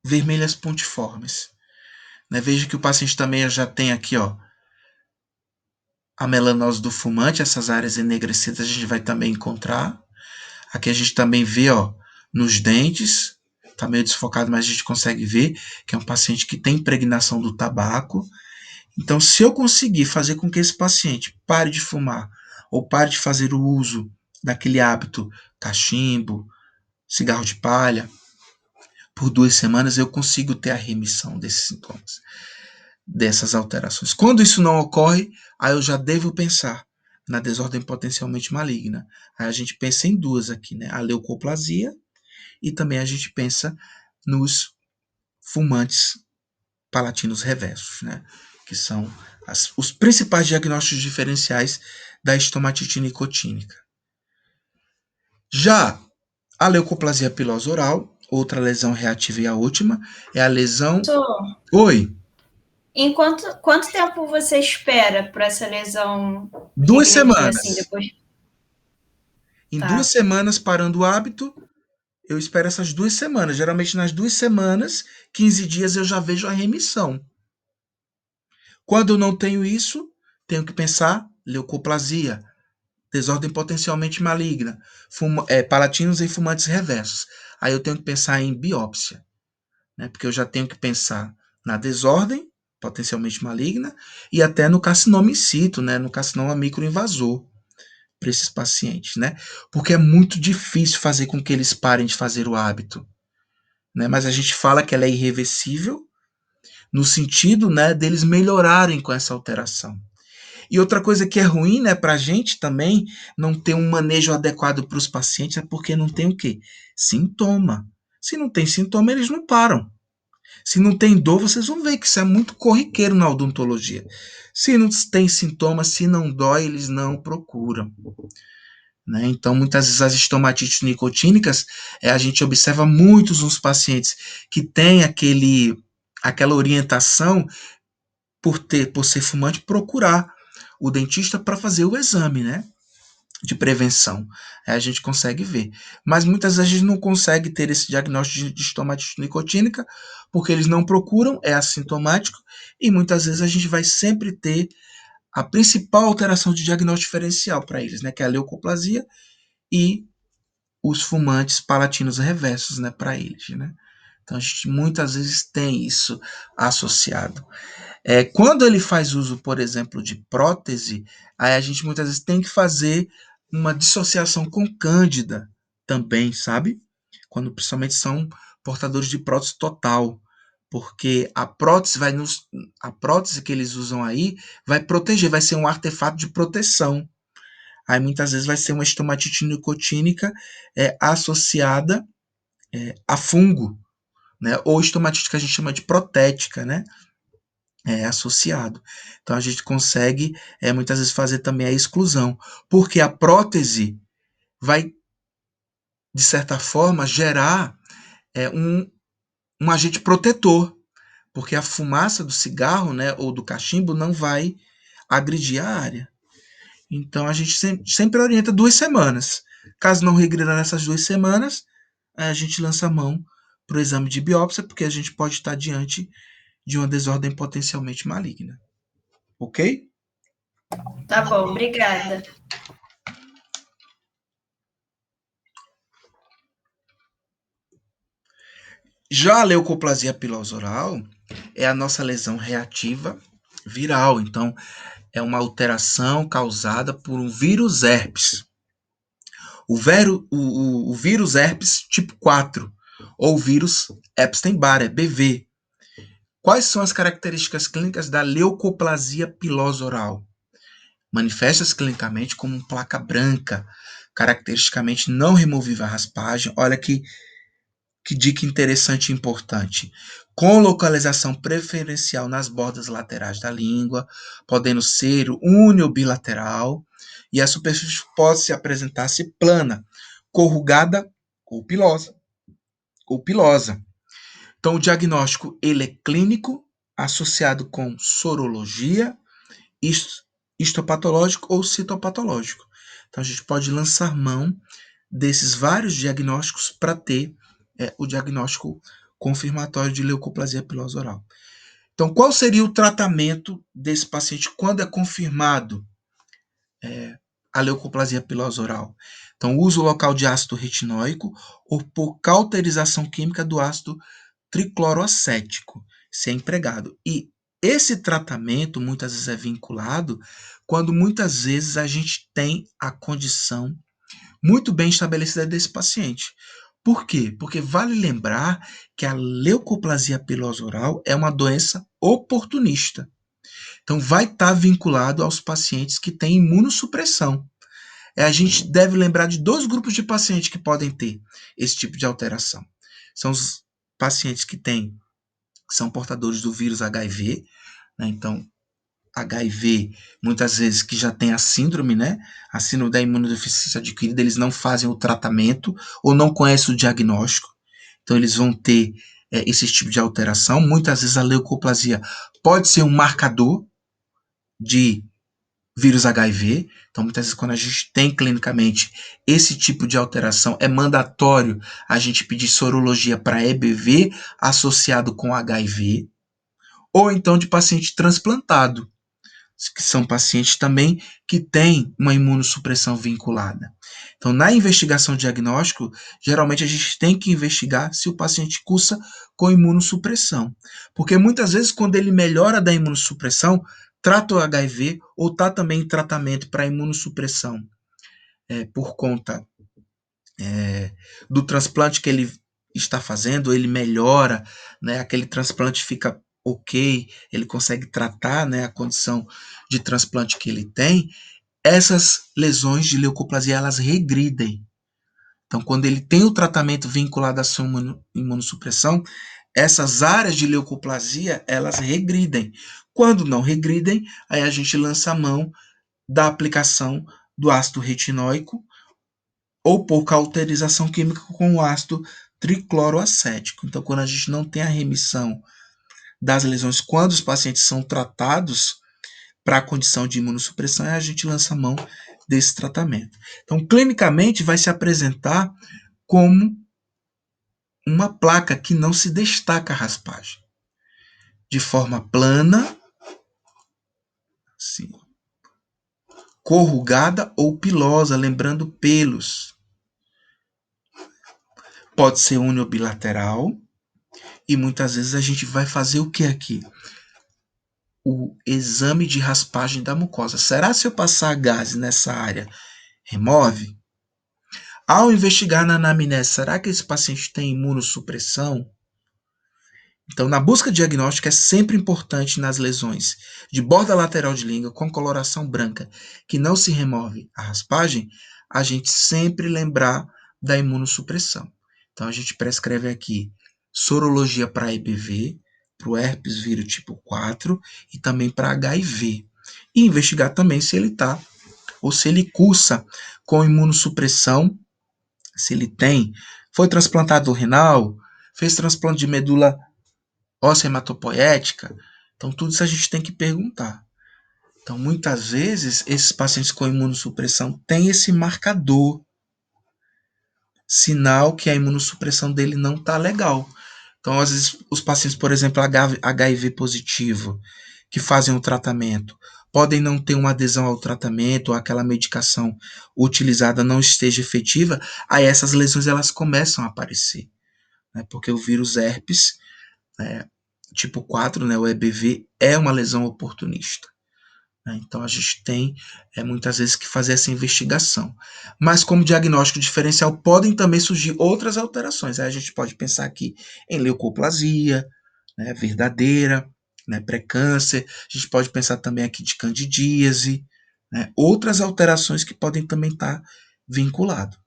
vermelhas pontiformes. Né? Veja que o paciente também já tem aqui, ó, a melanose do fumante, essas áreas enegrecidas a gente vai também encontrar. Aqui a gente também vê, ó, nos dentes, tá meio desfocado, mas a gente consegue ver que é um paciente que tem impregnação do tabaco. Então, se eu conseguir fazer com que esse paciente pare de fumar ou pare de fazer o uso daquele hábito cachimbo, cigarro de palha, por 2 semanas, eu consigo ter a remissão desses sintomas, dessas alterações. Quando isso não ocorre, aí eu já devo pensar na desordem potencialmente maligna. Aí a gente pensa em duas aqui, né? A leucoplasia e também a gente pensa nos fumantes palatinos reversos, né? Que são os principais diagnósticos diferenciais da estomatite nicotínica. Já a leucoplasia pilosa oral, outra lesão reativa e a última, é a lesão... Professor, Oi! quanto tempo você espera para essa lesão Duas regredir assim semanas. depois? Em duas Tá. semanas, parando o hábito, eu espero essas 2 semanas. Geralmente, nas 2 semanas, 15 dias, eu já vejo a remissão. Quando eu não tenho isso, tenho que pensar leucoplasia, desordem potencialmente maligna, palatinos e fumantes reversos. Aí eu tenho que pensar em biópsia, né? Porque eu já tenho que pensar na desordem potencialmente maligna e até no carcinoma in situ, né? No carcinoma microinvasor para esses pacientes, né? Porque é muito difícil fazer com que eles parem de fazer o hábito, né? Mas a gente fala que ela é irreversível no sentido, né, deles melhorarem com essa alteração. E outra coisa que é ruim, né, para a gente também não ter um manejo adequado para os pacientes é porque não tem o quê? Sintoma. Se não tem sintoma, eles não param. Se não tem dor, vocês vão ver que isso é muito corriqueiro na odontologia. Se não tem sintoma, se não dói, eles não procuram. Né? Então, muitas vezes as estomatites nicotínicas, a gente observa muitos nos pacientes que têm aquela orientação por ser fumante, procurar o dentista para fazer o exame, né? De prevenção. A gente consegue ver. Mas muitas vezes a gente não consegue ter esse diagnóstico de estomatite nicotínica porque eles não procuram, é assintomático, e muitas vezes a gente vai sempre ter a principal alteração de diagnóstico diferencial para eles, né? Que é a leucoplasia e os fumantes palatinos reversos, né, para eles, né? Então a gente muitas vezes tem isso associado. Quando ele faz uso, por exemplo, de prótese, aí a gente muitas vezes tem que fazer uma dissociação com cândida também, sabe? Quando principalmente são portadores de prótese total, porque a prótese que eles usam aí vai proteger, vai ser um artefato de proteção. Aí muitas vezes vai ser uma estomatite nicotínica associada a fungo, né? Ou estomatite que a gente chama de protética, né? Associado. Então a gente consegue muitas vezes fazer também a exclusão, porque a prótese vai, de certa forma, gerar um agente protetor, porque a fumaça do cigarro, né, ou do cachimbo não vai agredir a área. Então a gente sempre orienta 2 semanas. Caso não regrida nessas 2 semanas, a gente lança a mão para o exame de biópsia, porque a gente pode estar diante de uma desordem potencialmente maligna. Ok? Tá bom, obrigada. Já a leucoplasia pilosa oral é a nossa lesão reativa viral. Então, é uma alteração causada por um vírus herpes. O vírus herpes tipo 4, ou vírus Epstein-Barr, é BV. Quais são as características clínicas da leucoplasia pilosa oral? Manifesta-se clinicamente como placa branca, caracteristicamente não removível à raspagem. Olha que dica interessante e importante. Com localização preferencial nas bordas laterais da língua, podendo ser uni ou bilateral, e a superfície pode se apresentar-se plana, corrugada ou pilosa. Então, o diagnóstico ele é clínico, associado com sorologia, histopatológico ou citopatológico. Então, a gente pode lançar mão desses vários diagnósticos para ter o diagnóstico confirmatório de leucoplasia pilosa oral. Então, qual seria o tratamento desse paciente quando é confirmado a leucoplasia pilosa oral? Então, uso local de ácido retinóico ou por cauterização química do ácido tricloroacético, se é empregado. E esse tratamento muitas vezes é vinculado quando muitas vezes a gente tem a condição muito bem estabelecida desse paciente. Por quê? Porque vale lembrar que a leucoplasia pilosa oral é uma doença oportunista. Então, vai estar vinculado aos pacientes que têm imunossupressão. A gente deve lembrar de 2 grupos de pacientes que podem ter esse tipo de alteração. São os pacientes que são portadores do vírus HIV, né? Então, HIV, muitas vezes que já tem a síndrome, né? A síndrome da imunodeficiência adquirida, eles não fazem o tratamento ou não conhecem o diagnóstico. Então, eles vão ter esse tipo de alteração. Muitas vezes a leucoplasia pode ser um marcador de vírus HIV. Então, muitas vezes, quando a gente tem clinicamente esse tipo de alteração, é mandatório a gente pedir sorologia para EBV associado com HIV, ou então de paciente transplantado, que são pacientes também que têm uma imunossupressão vinculada. Então, na investigação diagnóstico, geralmente a gente tem que investigar se o paciente cursa com imunossupressão. Porque muitas vezes, quando ele melhora da imunossupressão, trata o HIV ou está também em tratamento para imunossupressão por conta do transplante que ele está fazendo, ele melhora, né? Aquele transplante fica ok, ele consegue tratar, né, a condição de transplante que ele tem. Essas lesões de leucoplasia elas regridem. Então, quando ele tem o tratamento vinculado à sua imunossupressão, essas áreas de leucoplasia elas regridem. Quando não regridem, aí a gente lança a mão da aplicação do ácido retinóico ou por cauterização química com o ácido tricloroacético. Então, quando a gente não tem a remissão das lesões, quando os pacientes são tratados para a condição de imunossupressão, a gente lança a mão desse tratamento. Então, clinicamente, vai se apresentar como uma placa que não se destaca a raspagem. De forma plana, assim, corrugada ou pilosa, lembrando pelos. Pode ser uniobilateral, E muitas vezes a gente vai fazer o que aqui? O exame de raspagem da mucosa. Será se eu passar gás nessa área, remove? Ao investigar na anamnese, será que esse paciente tem imunossupressão? Então, na busca diagnóstica é sempre importante nas lesões de borda lateral de língua com coloração branca que não se remove a raspagem, a gente sempre lembrar da imunossupressão. Então, a gente prescreve aqui sorologia para EBV, para o herpes vírus tipo 4 e também para HIV. E investigar também se ele está ou se ele cursa com imunossupressão, se ele tem, foi transplantado renal, fez transplante de medula óssea hematopoética. Então, tudo isso a gente tem que perguntar. Então, muitas vezes, esses pacientes com imunossupressão têm esse marcador, sinal que a imunossupressão dele não está legal. Então, às vezes, os pacientes, por exemplo, HIV positivo, que fazem o tratamento, podem não ter uma adesão ao tratamento, ou aquela medicação utilizada não esteja efetiva, aí essas lesões elas começam a aparecer, né? Porque o vírus herpes, né, tipo 4, né, o EBV, é uma lesão oportunista. Né? Então a gente tem muitas vezes que fazer essa investigação. Mas como diagnóstico diferencial podem também surgir outras alterações. Aí a gente pode pensar aqui em leucoplasia, né, verdadeira, né, pré-câncer. A gente pode pensar também aqui de candidíase, né, outras alterações que podem também estar vinculadas.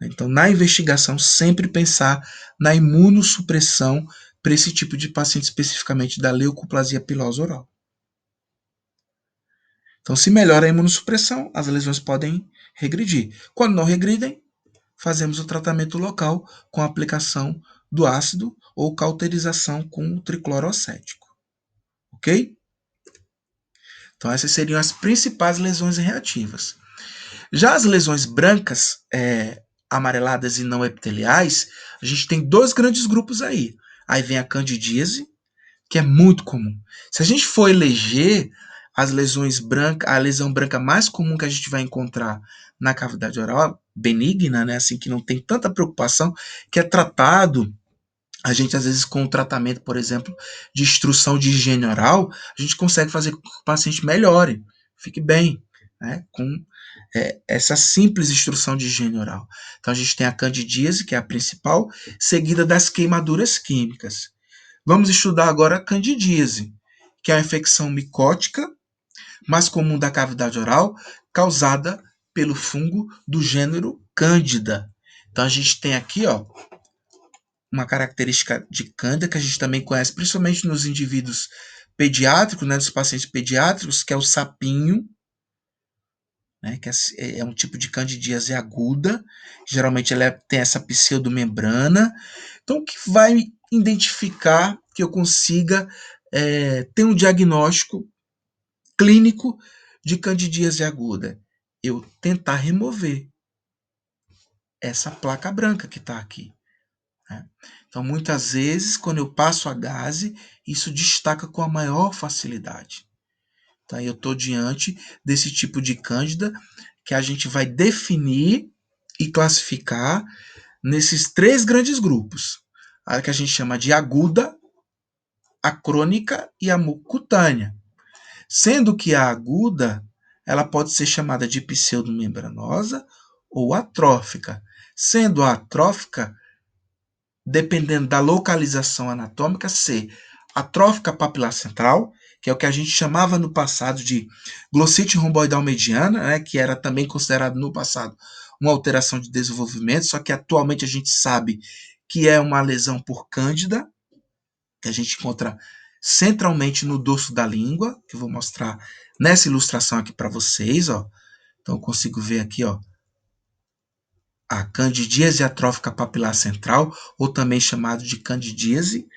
Então, na investigação, sempre pensar na imunossupressão para esse tipo de paciente, especificamente da leucoplasia pilosa oral. Então, se melhora a imunossupressão, as lesões podem regredir. Quando não regridem, fazemos o tratamento local com a aplicação do ácido ou cauterização com o tricloroacético. Ok? Então, essas seriam as principais lesões reativas. Já as lesões brancas, amareladas e não epiteliais, a gente tem dois grandes grupos aí. Aí vem a candidíase, que é muito comum. Se a gente for eleger as lesões brancas, a lesão branca mais comum que a gente vai encontrar na cavidade oral, benigna, né, assim que não tem tanta preocupação, que é tratado, a gente às vezes com o tratamento, por exemplo, de instrução de higiene oral, a gente consegue fazer com que o paciente melhore, fique bem, né, com essa simples instrução de higiene oral. Então a gente tem a candidíase, que é a principal, seguida das queimaduras químicas. Vamos estudar agora a candidíase, que é a infecção micótica mais comum da cavidade oral, causada pelo fungo do gênero Cândida. Então a gente tem aqui, ó, uma característica de Cândida que a gente também conhece, principalmente nos indivíduos pediátricos, né, dos pacientes pediátricos, que é o sapinho, né, que é um tipo de candidíase aguda. Geralmente ela tem essa pseudomembrana. Então, o que vai identificar que eu consiga ter um diagnóstico clínico de candidíase aguda? Eu tentar remover essa placa branca que está aqui. Né? Então, muitas vezes, quando eu passo a gaze, isso destaca com a maior facilidade. Então, eu estou diante desse tipo de cândida que a gente vai definir e classificar nesses três grandes grupos. A que a gente chama de aguda, a crônica e a mucutânea. Sendo que a aguda, ela pode ser chamada de pseudomembranosa ou atrófica. Sendo a atrófica, dependendo da localização anatômica, ser atrófica papilar central, que é o que a gente chamava no passado de glossite romboidal mediana, né, que era também considerado no passado uma alteração de desenvolvimento, só que atualmente a gente sabe que é uma lesão por cândida, que a gente encontra centralmente no dorso da língua, que eu vou mostrar nessa ilustração aqui para vocês, ó. Então eu consigo ver aqui, ó, a candidíase atrófica papilar central, ou também chamado de candidíase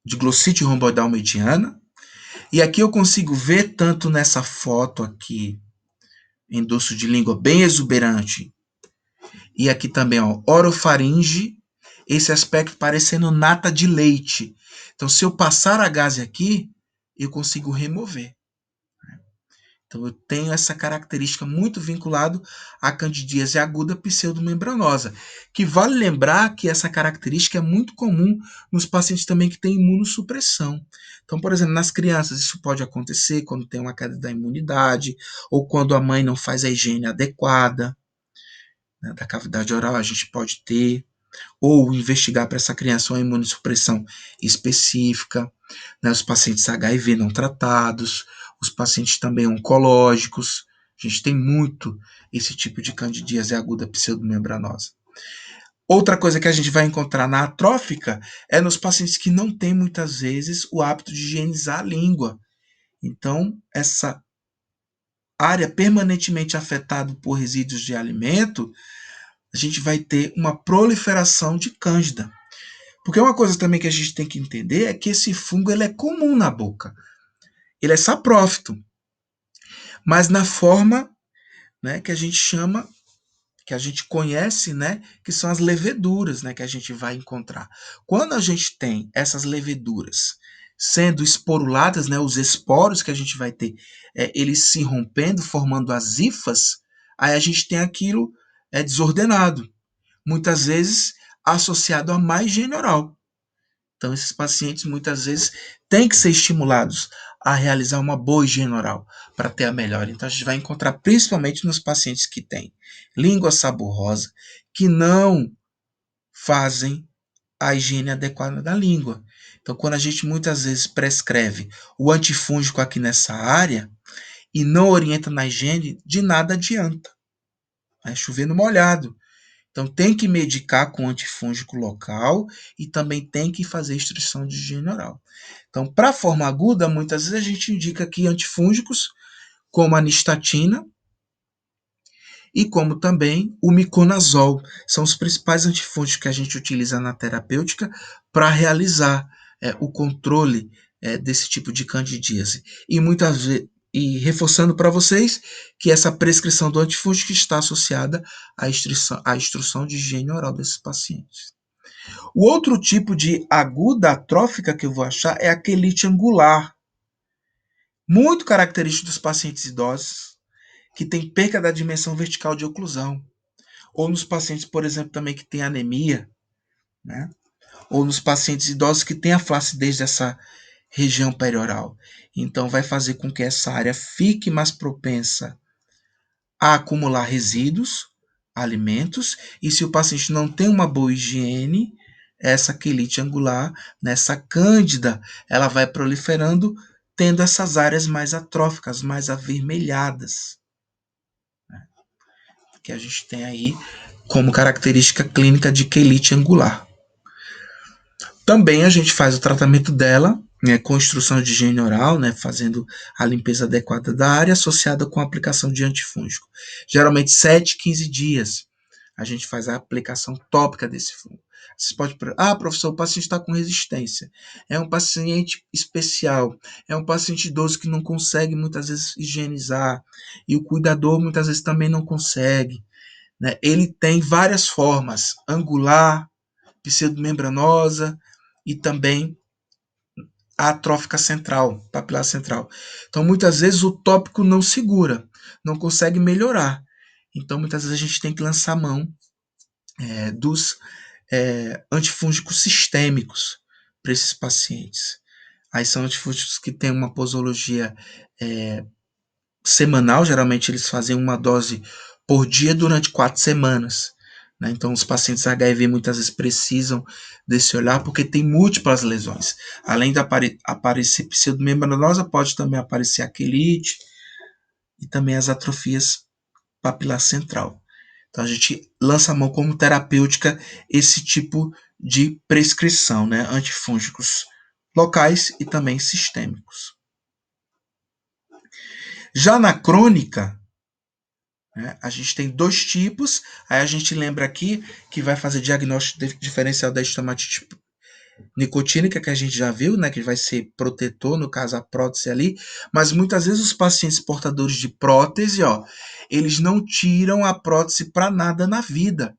de glossite romboidal mediana. E aqui eu consigo ver tanto nessa foto aqui, em dorso de língua bem exuberante, e aqui também, ó, orofaringe, esse aspecto parecendo nata de leite. Então, se eu passar a gaze aqui, eu consigo remover. Então, eu tenho essa característica muito vinculado à candidíase aguda pseudomembranosa, que vale lembrar que essa característica é muito comum nos pacientes também que têm imunossupressão. Então, por exemplo, nas crianças isso pode acontecer quando tem uma queda da imunidade ou quando a mãe não faz a higiene adequada, né, da cavidade oral, a gente pode ter, ou investigar para essa criança uma imunossupressão específica, né, os pacientes HIV não tratados, os pacientes também oncológicos. A gente tem muito esse tipo de candidíase aguda pseudomembranosa. Outra coisa que a gente vai encontrar na atrófica é nos pacientes que não têm muitas vezes o hábito de higienizar a língua. Então, essa área permanentemente afetada por resíduos de alimento, a gente vai ter uma proliferação de cândida. Porque uma coisa também que a gente tem que entender é que esse fungo ele é comum na boca. Ele é saprófito, mas na forma, né, que a gente chama, que a gente conhece, né, que são as leveduras, né, que a gente vai encontrar. Quando a gente tem essas leveduras sendo esporuladas, né, os esporos que a gente vai ter, eles se rompendo, formando as hifas, aí a gente tem aquilo desordenado, muitas vezes associado a má higiene oral. Então, esses pacientes muitas vezes têm que ser estimulados a realizar uma boa higiene oral para ter a melhora. Então, a gente vai encontrar principalmente nos pacientes que têm língua saborosa, que não fazem a higiene adequada da língua. Então, quando a gente muitas vezes prescreve o antifúngico aqui nessa área e não orienta na higiene, de nada adianta. É chover no molhado. Então, tem que medicar com antifúngico local e também tem que fazer instrução de higiene oral. Então, para a forma aguda, muitas vezes a gente indica aqui antifúngicos, como a nistatina e como também o miconazol. São os principais antifúngicos que a gente utiliza na terapêutica para realizar o controle desse tipo de candidíase. E muitas vezes, e reforçando para vocês que essa prescrição do antifúngico está associada à instrução de higiene oral desses pacientes. O outro tipo de aguda atrófica que eu vou achar é a quelite angular, muito característico dos pacientes idosos, que tem perca da dimensão vertical de oclusão, ou nos pacientes, por exemplo, também que têm anemia, né? Ou nos pacientes idosos que têm a flacidez dessa região perioral. Então, vai fazer com que essa área fique mais propensa a acumular resíduos, alimentos, e se o paciente não tem uma boa higiene, essa quelite angular, nessa cândida, ela vai proliferando, tendo essas áreas mais atróficas, mais avermelhadas, que a gente tem aí como característica clínica de quelite angular. Também a gente faz o tratamento dela, né, com instrução de higiene oral, né, fazendo a limpeza adequada da área associada com a aplicação de antifúngico. Geralmente 7, 15 dias a gente faz a aplicação tópica desse fungo. Você pode, professor, o paciente está com resistência. É um paciente especial. É um paciente idoso que não consegue muitas vezes higienizar. E o cuidador muitas vezes também não consegue. Né? Ele tem várias formas: angular, pseudomembranosa e também a atrófica central, papilar central. Então, muitas vezes o tópico não segura, não consegue melhorar. Então, muitas vezes a gente tem que lançar mão dos antifúngicos sistêmicos para esses pacientes. Aí são antifúngicos que têm uma posologia semanal, geralmente eles fazem uma dose por dia durante 4 semanas. Né? Então, os pacientes HIV muitas vezes precisam desse olhar porque tem múltiplas lesões. Além de aparecer pseudomembranosa, pode também aparecer a quelite e também as atrofias papilar central. Então, a gente lança a mão como terapêutica esse tipo de prescrição, né? Antifúngicos locais e também sistêmicos. Já na crônica, né, a gente tem dois tipos. Aí a gente lembra aqui que vai fazer diagnóstico diferencial da estomatite nicotínica, que a gente já viu, né, que vai ser protetor, no caso a prótese ali, mas muitas vezes os pacientes portadores de prótese, eles não tiram a prótese para nada na vida,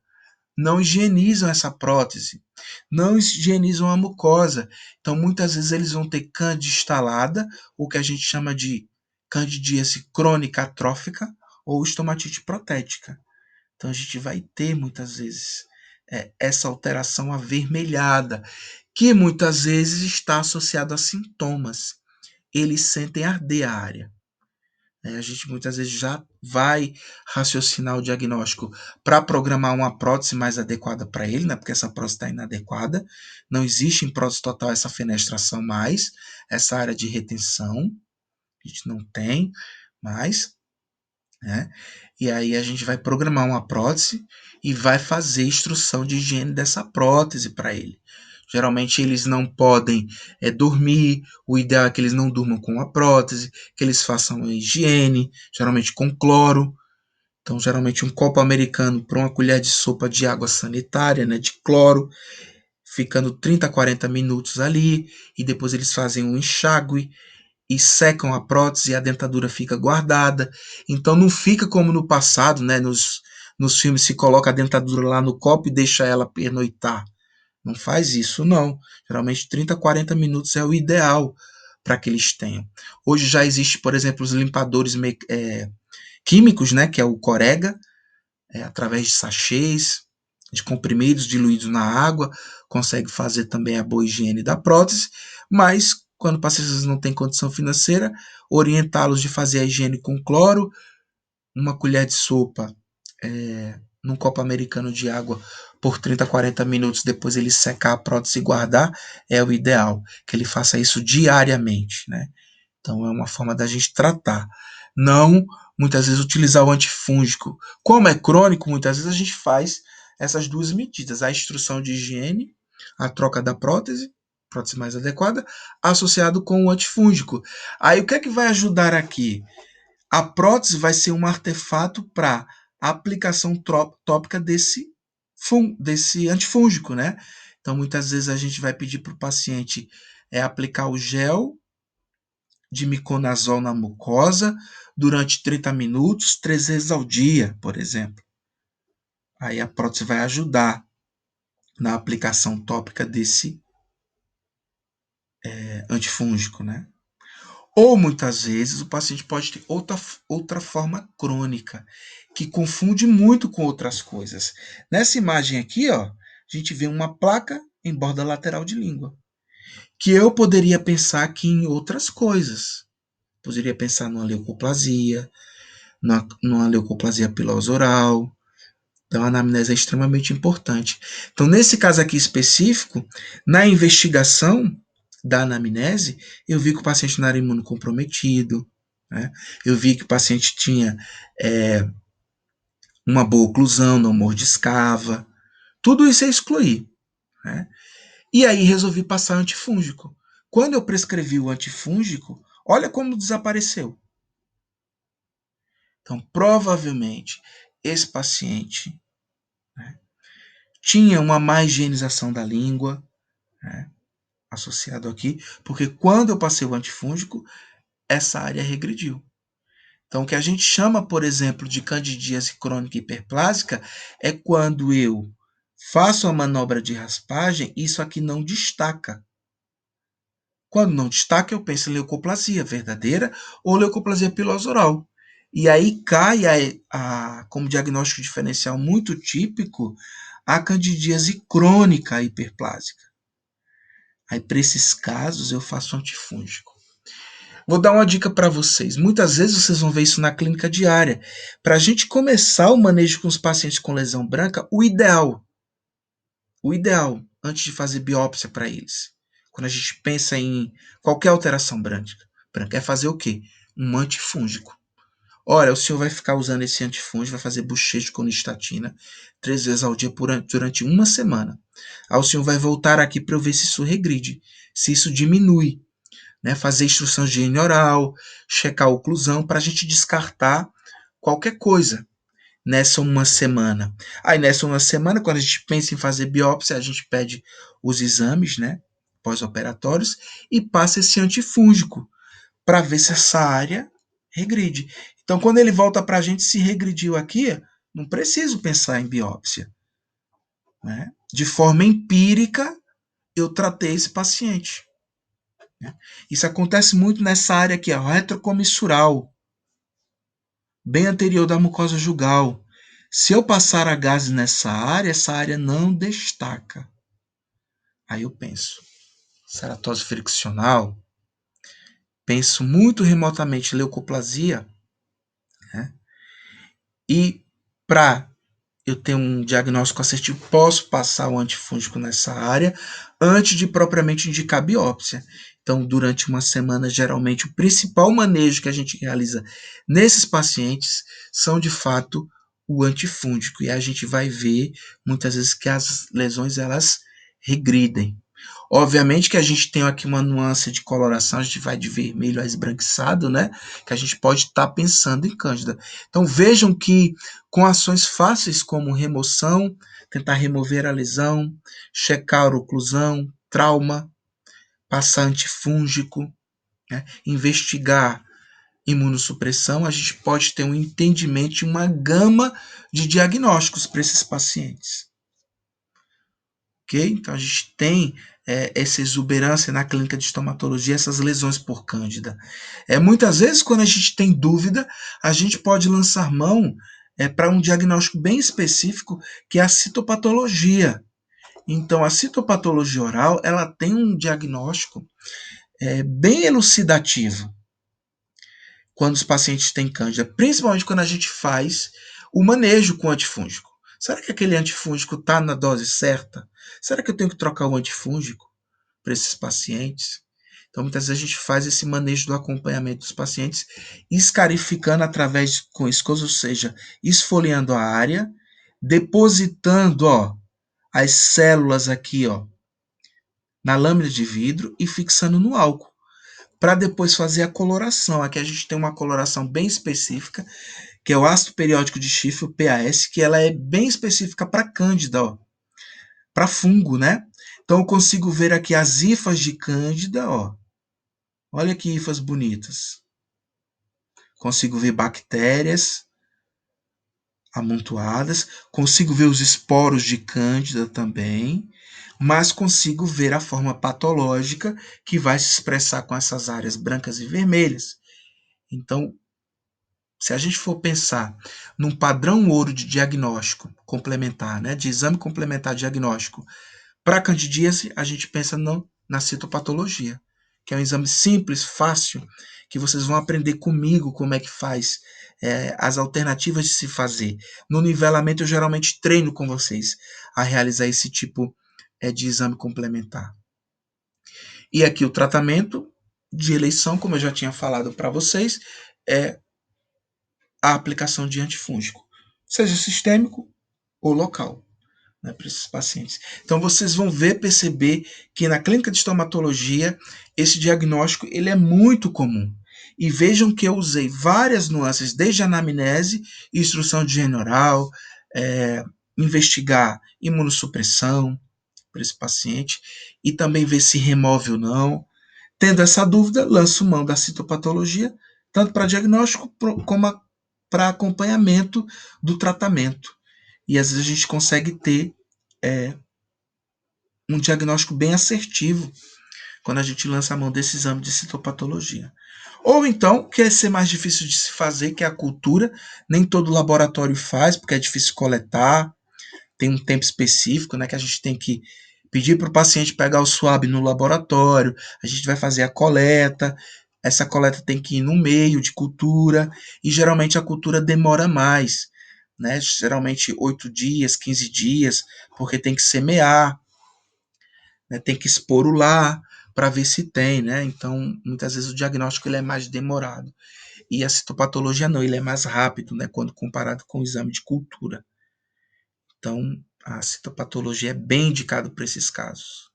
não higienizam essa prótese, não higienizam a mucosa, então muitas vezes eles vão ter cândida instalada, o que a gente chama de candidíase crônica atrófica ou estomatite protética. Então a gente vai ter muitas vezes essa alteração avermelhada, que muitas vezes está associada a sintomas. Eles sentem arder a área. A gente muitas vezes já vai raciocinar o diagnóstico para programar uma prótese mais adequada para ele, né? Porque essa prótese está inadequada. Não existe em prótese total essa fenestração mais, essa área de retenção. A gente não tem mais, né? E aí a gente vai programar uma prótese e vai fazer instrução de higiene dessa prótese para ele. Geralmente eles não podem dormir, o ideal é que eles não durmam com a prótese, que eles façam a higiene, geralmente com cloro. Então, geralmente um copo americano para uma colher de sopa de água sanitária, né, de cloro, ficando 30 a 40 minutos ali, e depois eles fazem um enxágue e secam a prótese e a dentadura fica guardada. Então não fica como no passado, né, nos filmes se coloca a dentadura lá no copo e deixa ela pernoitar. Não faz isso, não. Geralmente 30 a 40 minutos é o ideal para que eles tenham. Hoje já existe, por exemplo, os limpadores químicos, né, que é o Corega, através de sachês, de comprimidos diluídos na água, consegue fazer também a boa higiene da prótese, mas quando pacientes não têm condição financeira, orientá-los de fazer a higiene com cloro, uma colher de sopa num copo americano de água por 30 a 40 minutos, depois ele secar a prótese e guardar, é o ideal, que ele faça isso diariamente, né? Então é uma forma da gente tratar. Não, muitas vezes, utilizar o antifúngico. Como é crônico, muitas vezes a gente faz essas duas medidas, a instrução de higiene, a troca da prótese mais adequada, associado com o antifúngico. Aí o que é que vai ajudar aqui? A prótese vai ser um artefato para aplicação tópica desse antifúngico, né? Então, muitas vezes a gente vai pedir para o paciente aplicar o gel de miconazol na mucosa durante 30 minutos, 3 vezes ao dia, por exemplo. Aí a prótese vai ajudar na aplicação tópica desse antifúngico, né? Ou muitas vezes o paciente pode ter outra forma crônica, que confunde muito com outras coisas. Nessa imagem aqui, ó, a gente vê uma placa em borda lateral de língua, que eu poderia pensar aqui em outras coisas. Poderia pensar numa leucoplasia, numa leucoplasia pilosa oral. Então, a anamnese é extremamente importante. Então, nesse caso aqui específico, na investigação da anamnese, eu vi que o paciente não era imunocomprometido, né? Eu vi que o paciente tinha uma boa oclusão, não mordiscava. Tudo isso eu excluí, né? E aí resolvi passar antifúngico. Quando eu prescrevi o antifúngico, olha como desapareceu. Então, provavelmente, esse paciente, né, tinha uma má higienização da língua, né, associado aqui, porque quando eu passei o antifúngico, essa área regrediu. Então, o que a gente chama, por exemplo, de candidíase crônica hiperplásica é quando eu faço a manobra de raspagem e isso aqui não destaca. Quando não destaca, eu penso em leucoplasia verdadeira ou leucoplasia pilosa oral. E aí cai, como diagnóstico diferencial muito típico, a candidíase crônica hiperplásica. Aí, para esses casos, eu faço antifúngico. Vou dar uma dica para vocês. Muitas vezes vocês vão ver isso na clínica diária. Para a gente começar o manejo com os pacientes com lesão branca, o ideal, antes de fazer biópsia para eles, quando a gente pensa em qualquer alteração branca, é fazer o quê? Um antifúngico. Olha, o senhor vai ficar usando esse antifúngico, vai fazer bochecho com nistatina 3 vezes ao dia durante uma semana. Aí o senhor vai voltar aqui para eu ver se isso regride, se isso diminui. Né? Fazer instrução de higiene oral, checar a oclusão, para a gente descartar qualquer coisa nessa uma semana. Aí nessa uma semana, quando a gente pensa em fazer biópsia, a gente pede os exames, né, pós-operatórios, e passa esse antifúngico para ver se essa área regride. Então, quando ele volta para a gente, se regrediu aqui, não preciso pensar em biópsia. Né? De forma empírica, eu tratei esse paciente. Isso acontece muito nessa área aqui, ó, retrocomissural, bem anterior da mucosa jugal. Se eu passar a gases nessa área, essa área não destaca. Aí eu penso, ceratose friccional, penso muito remotamente em leucoplasia, né? E para eu ter um diagnóstico assertivo, posso passar o antifúngico nessa área antes de propriamente indicar biópsia. Então, durante uma semana, geralmente, o principal manejo que a gente realiza nesses pacientes são, de fato, o antifúngico. E a gente vai ver, muitas vezes, que as lesões, elas regridem. Obviamente que a gente tem aqui uma nuance de coloração, a gente vai de vermelho a esbranquiçado, né? Que a gente pode estar pensando em cândida. Então vejam que com ações fáceis como remoção, tentar remover a lesão, checar a oclusão, trauma, passar antifúngico, né? Investigar imunossupressão, a gente pode ter um entendimento de uma gama de diagnósticos para esses pacientes. Ok? Então a gente tem essa exuberância na clínica de estomatologia, essas lesões por cândida. Muitas vezes, quando a gente tem dúvida, a gente pode lançar mão para um diagnóstico bem específico, que é a citopatologia. Então, a citopatologia oral, ela tem um diagnóstico bem elucidativo quando os pacientes têm cândida, principalmente quando a gente faz o manejo com antifúngico. Será que aquele antifúngico está na dose certa? Será que eu tenho que trocar o antifúngico para esses pacientes? Então, muitas vezes a gente faz esse manejo do acompanhamento dos pacientes, escarificando através com escova, ou seja, esfoliando a área, depositando as células aqui na lâmina de vidro e fixando no álcool, para depois fazer a coloração. Aqui a gente tem uma coloração bem específica, que é o ácido periódico de chifre, o PAS, que ela é bem específica para cândida, para fungo, né? Então eu consigo ver aqui as hifas de cândida, olha que hifas bonitas. Consigo ver bactérias amontoadas, consigo ver os esporos de cândida também, mas consigo ver a forma patológica que vai se expressar com essas áreas brancas e vermelhas. Então, se a gente for pensar num padrão ouro de diagnóstico complementar, né, de exame complementar diagnóstico, para candidíase, a gente pensa na citopatologia, que é um exame simples, fácil, que vocês vão aprender comigo como é que faz, as alternativas de se fazer. No nivelamento, eu geralmente treino com vocês a realizar esse tipo de exame complementar. E aqui o tratamento de eleição, como eu já tinha falado para vocês, é a aplicação de antifúngico, seja sistêmico ou local, né, para esses pacientes. Então vocês vão perceber que na clínica de estomatologia esse diagnóstico ele é muito comum. E vejam que eu usei várias nuances, desde anamnese, instrução de higiene oral, investigar imunossupressão para esse paciente e também ver se remove ou não. Tendo essa dúvida, lanço mão da citopatologia, tanto para diagnóstico como para acompanhamento do tratamento. E às vezes a gente consegue ter um diagnóstico bem assertivo quando a gente lança a mão desse exame de citopatologia. Ou então, quer ser mais difícil de se fazer, que é a cultura. Nem todo laboratório faz, porque é difícil coletar, tem um tempo específico, né, que a gente tem que pedir para o paciente pegar o swab no laboratório, a gente vai fazer a coleta, essa coleta tem que ir no meio de cultura, e geralmente a cultura demora mais, né, geralmente 8 dias, 15 dias, porque tem que semear, né, tem que expor o lar para ver se tem, né, então muitas vezes o diagnóstico ele é mais demorado, e a citopatologia não, ele é mais rápido, né, quando comparado com o exame de cultura. Então, a citopatologia é bem indicado para esses casos.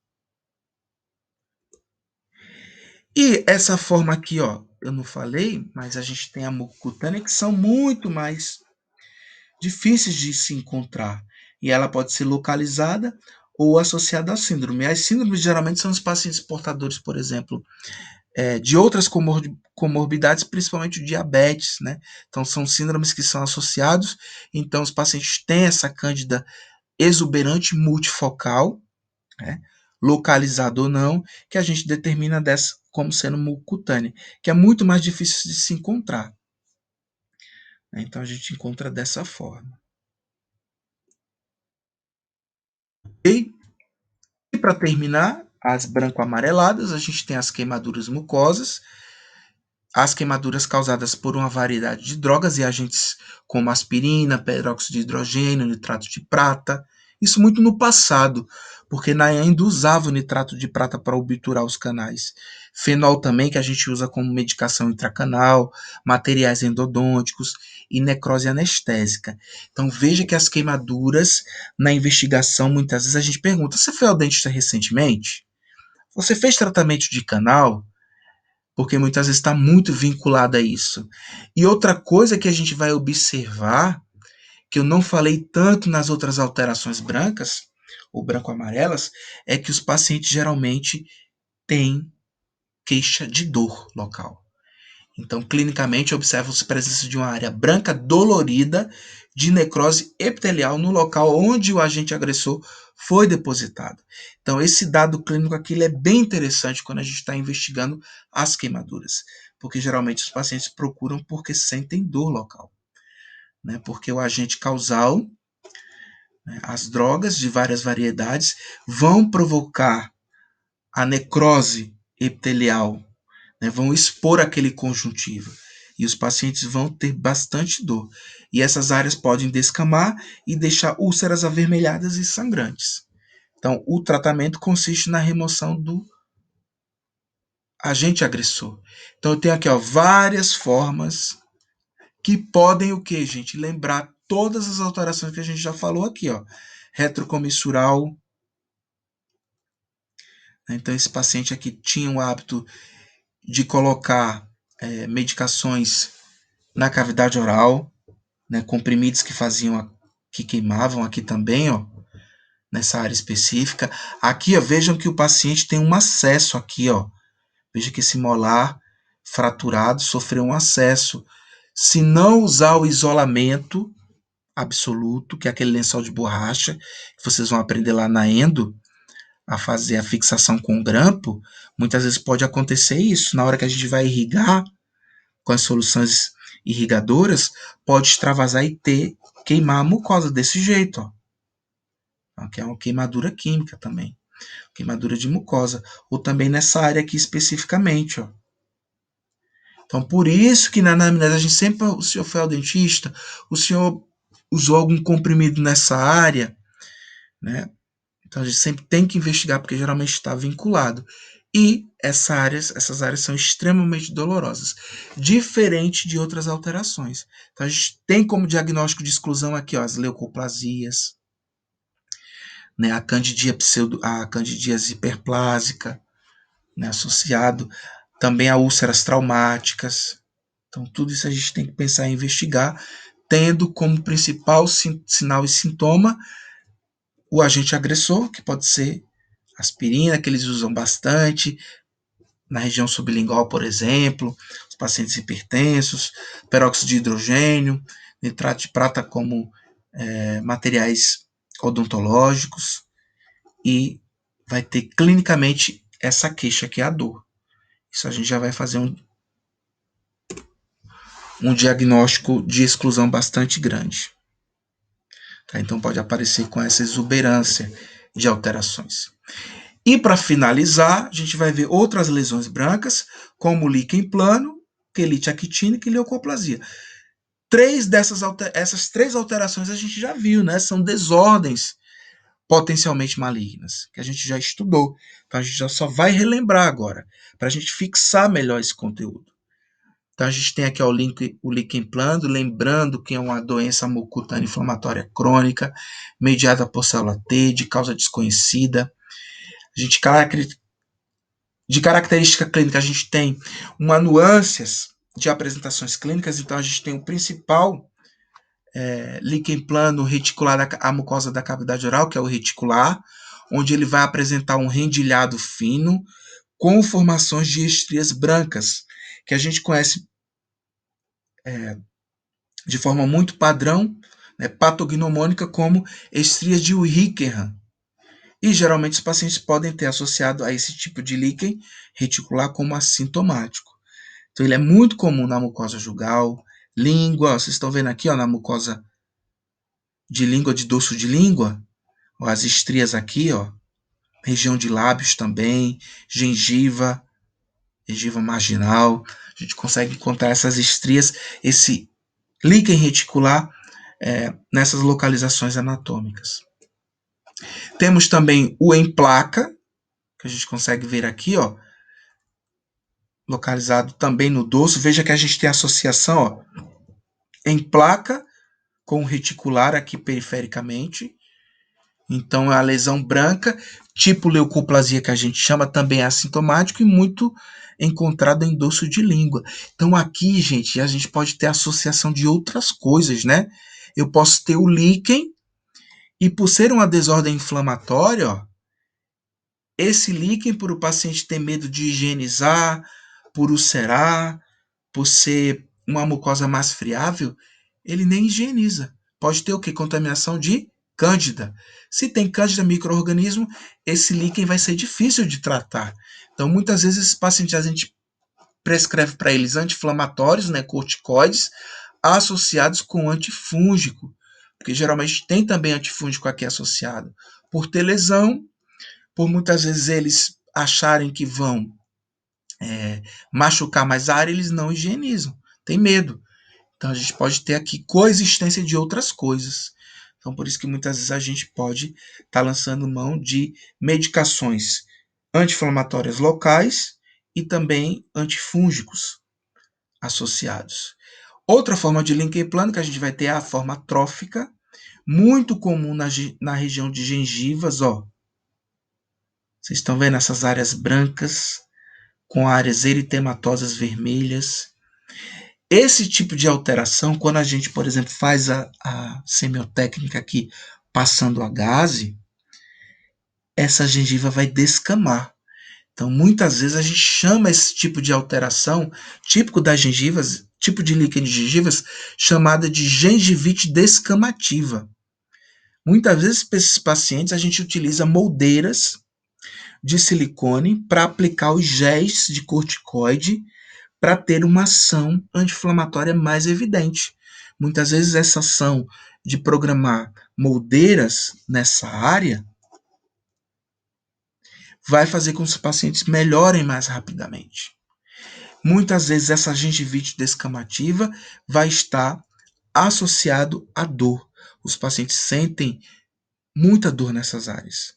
E essa forma aqui, eu não falei, mas a gente tem a mucocutânea que são muito mais difíceis de se encontrar. E ela pode ser localizada ou associada à síndrome. As síndromes geralmente são os pacientes portadores, por exemplo, de outras comorbidades, principalmente o diabetes, né? Então são síndromes que são associados, então os pacientes têm essa cândida exuberante multifocal, né, localizado ou não, que a gente determina como sendo mucocutânea, que é muito mais difícil de se encontrar. Então a gente encontra dessa forma. E para terminar, as branco-amareladas, a gente tem as queimaduras mucosas, as queimaduras causadas por uma variedade de drogas e agentes como aspirina, peróxido de hidrogênio, nitrato de prata. Isso muito no passado, porque ainda usava o nitrato de prata para obturar os canais. Fenol também, que a gente usa como medicação intracanal, materiais endodônticos e necrose anestésica. Então veja que as queimaduras, na investigação, muitas vezes a gente pergunta: você foi ao dentista recentemente? Você fez tratamento de canal? Porque muitas vezes está muito vinculado a isso. E outra coisa que a gente vai observar, que eu não falei tanto nas outras alterações brancas, ou branco-amarelas, é que os pacientes geralmente têm queixa de dor local. Então, clinicamente, observa-se a presença de uma área branca dolorida de necrose epitelial no local onde o agente agressor foi depositado. Então, esse dado clínico aqui ele é bem interessante quando a gente está investigando as queimaduras, porque geralmente os pacientes procuram porque sentem dor local, né? Porque o agente causal, né, as drogas de várias variedades, vão provocar a necrose epitelial, né, vão expor aquele conjuntivo e os pacientes vão ter bastante dor. E essas áreas podem descamar e deixar úlceras avermelhadas e sangrantes. Então, o tratamento consiste na remoção do agente agressor. Então, eu tenho aqui ó, várias formas que podem o que, gente? Lembrar todas as alterações que a gente já falou aqui, ó. Retrocomissural. Então, esse paciente aqui tinha o hábito de colocar medicações na cavidade oral, né, comprimidos que faziam que queimavam aqui também, ó, nessa área específica. Aqui, ó, vejam que o paciente tem um acesso aqui, ó. Veja que esse molar fraturado sofreu um acesso. Se não usar o isolamento absoluto, que é aquele lençol de borracha, que vocês vão aprender lá na endo, a fazer a fixação com o grampo, muitas vezes pode acontecer isso. Na hora que a gente vai irrigar com as soluções irrigadoras, pode extravasar e queimar a mucosa desse jeito, ó. Que é uma queimadura química também, queimadura de mucosa, ou também nessa área aqui especificamente, ó. Então, por isso que na anamnese a gente sempre, o senhor foi ao dentista, o senhor usou algum comprimido nessa área, né? Então a gente sempre tem que investigar, porque geralmente está vinculado. E essas áreas são extremamente dolorosas, diferente de outras alterações. Então a gente tem como diagnóstico de exclusão aqui ó, as leucoplasias, né, a candidíase hiperplásica, né, associado também a úlceras traumáticas. Então tudo isso a gente tem que pensar em investigar, tendo como principal sinal e sintoma o agente agressor, que pode ser aspirina, que eles usam bastante, na região sublingual, por exemplo, os pacientes hipertensos, peróxido de hidrogênio, nitrato de prata como materiais odontológicos, e vai ter clinicamente essa queixa que é a dor. Isso a gente já vai fazer um diagnóstico de exclusão bastante grande. Tá? Então pode aparecer com essa exuberância de alterações. E para finalizar, a gente vai ver outras lesões brancas, como líquen plano, quelite actínica e leucoplasia. Essas três alterações a gente já viu, né? São desordens potencialmente malignas, que a gente já estudou. Então a gente já só vai relembrar agora, para a gente fixar melhor esse conteúdo. Então a gente tem aqui ó, o líquen plano, lembrando que é uma doença mucocutânea inflamatória crônica, mediada por célula T, de causa desconhecida. A gente de característica clínica, a gente tem uma nuances de apresentações clínicas, então a gente tem o principal líquen plano reticular à mucosa da cavidade oral, que é o reticular, onde ele vai apresentar um rendilhado fino com formações de estrias brancas, que a gente conhece de forma muito padrão, né, patognomônica, como estrias de Wickham. E geralmente os pacientes podem ter associado a esse tipo de líquen reticular como assintomático. Então ele é muito comum na mucosa jugal, língua, vocês estão vendo aqui, ó, na mucosa de língua, de dorso de língua, ó, as estrias aqui, ó, região de lábios também, gengiva, gengiva marginal, a gente consegue encontrar essas estrias, esse líquen reticular nessas localizações anatômicas. Temos também o em placa, que a gente consegue ver aqui, ó, localizado também no dorso. Veja que a gente tem associação, ó, em placa com reticular aqui perifericamente. Então, a lesão branca, tipo leucoplasia que a gente chama, também é assintomático e muito encontrado em dorso de língua. Então, aqui, gente, a gente pode ter associação de outras coisas, né? Eu posso ter o líquen e, por ser uma desordem inflamatória, ó, esse líquen, por o paciente ter medo de higienizar, por ulcerar, por ser uma mucosa mais friável, ele nem higieniza. Pode ter o que? Contaminação de cândida. Se tem cândida micro-organismo, esse líquen vai ser difícil de tratar. Então, muitas vezes, esses pacientes a gente prescreve para eles anti-inflamatórios, né, corticoides, associados com antifúngico, porque geralmente tem também antifúngico aqui associado. Por ter lesão, por muitas vezes eles acharem que vão machucar mais a área, eles não higienizam, tem medo. Então a gente pode ter aqui coexistência de outras coisas. Então por isso que muitas vezes a gente pode estar lançando mão de medicações anti-inflamatórias locais e também antifúngicos associados. Outra forma de líquen plano que a gente vai ter é a forma trófica, muito comum na região de gengivas, ó. Vocês estão vendo essas áreas brancas com áreas eritematosas vermelhas. Esse tipo de alteração, quando a gente, por exemplo, faz a semiotécnica aqui passando a gaze, essa gengiva vai descamar. Então, muitas vezes a gente chama esse tipo de alteração, típico das gengivas, tipo de líquen de gengivas, chamada de gengivite descamativa. Muitas vezes, para esses pacientes, a gente utiliza moldeiras de silicone para aplicar os géis de corticoide para ter uma ação anti-inflamatória mais evidente. Muitas vezes essa ação de programar moldeiras nessa área vai fazer com que os pacientes melhorem mais rapidamente. Muitas vezes essa gengivite descamativa vai estar associado à dor. Os pacientes sentem muita dor nessas áreas.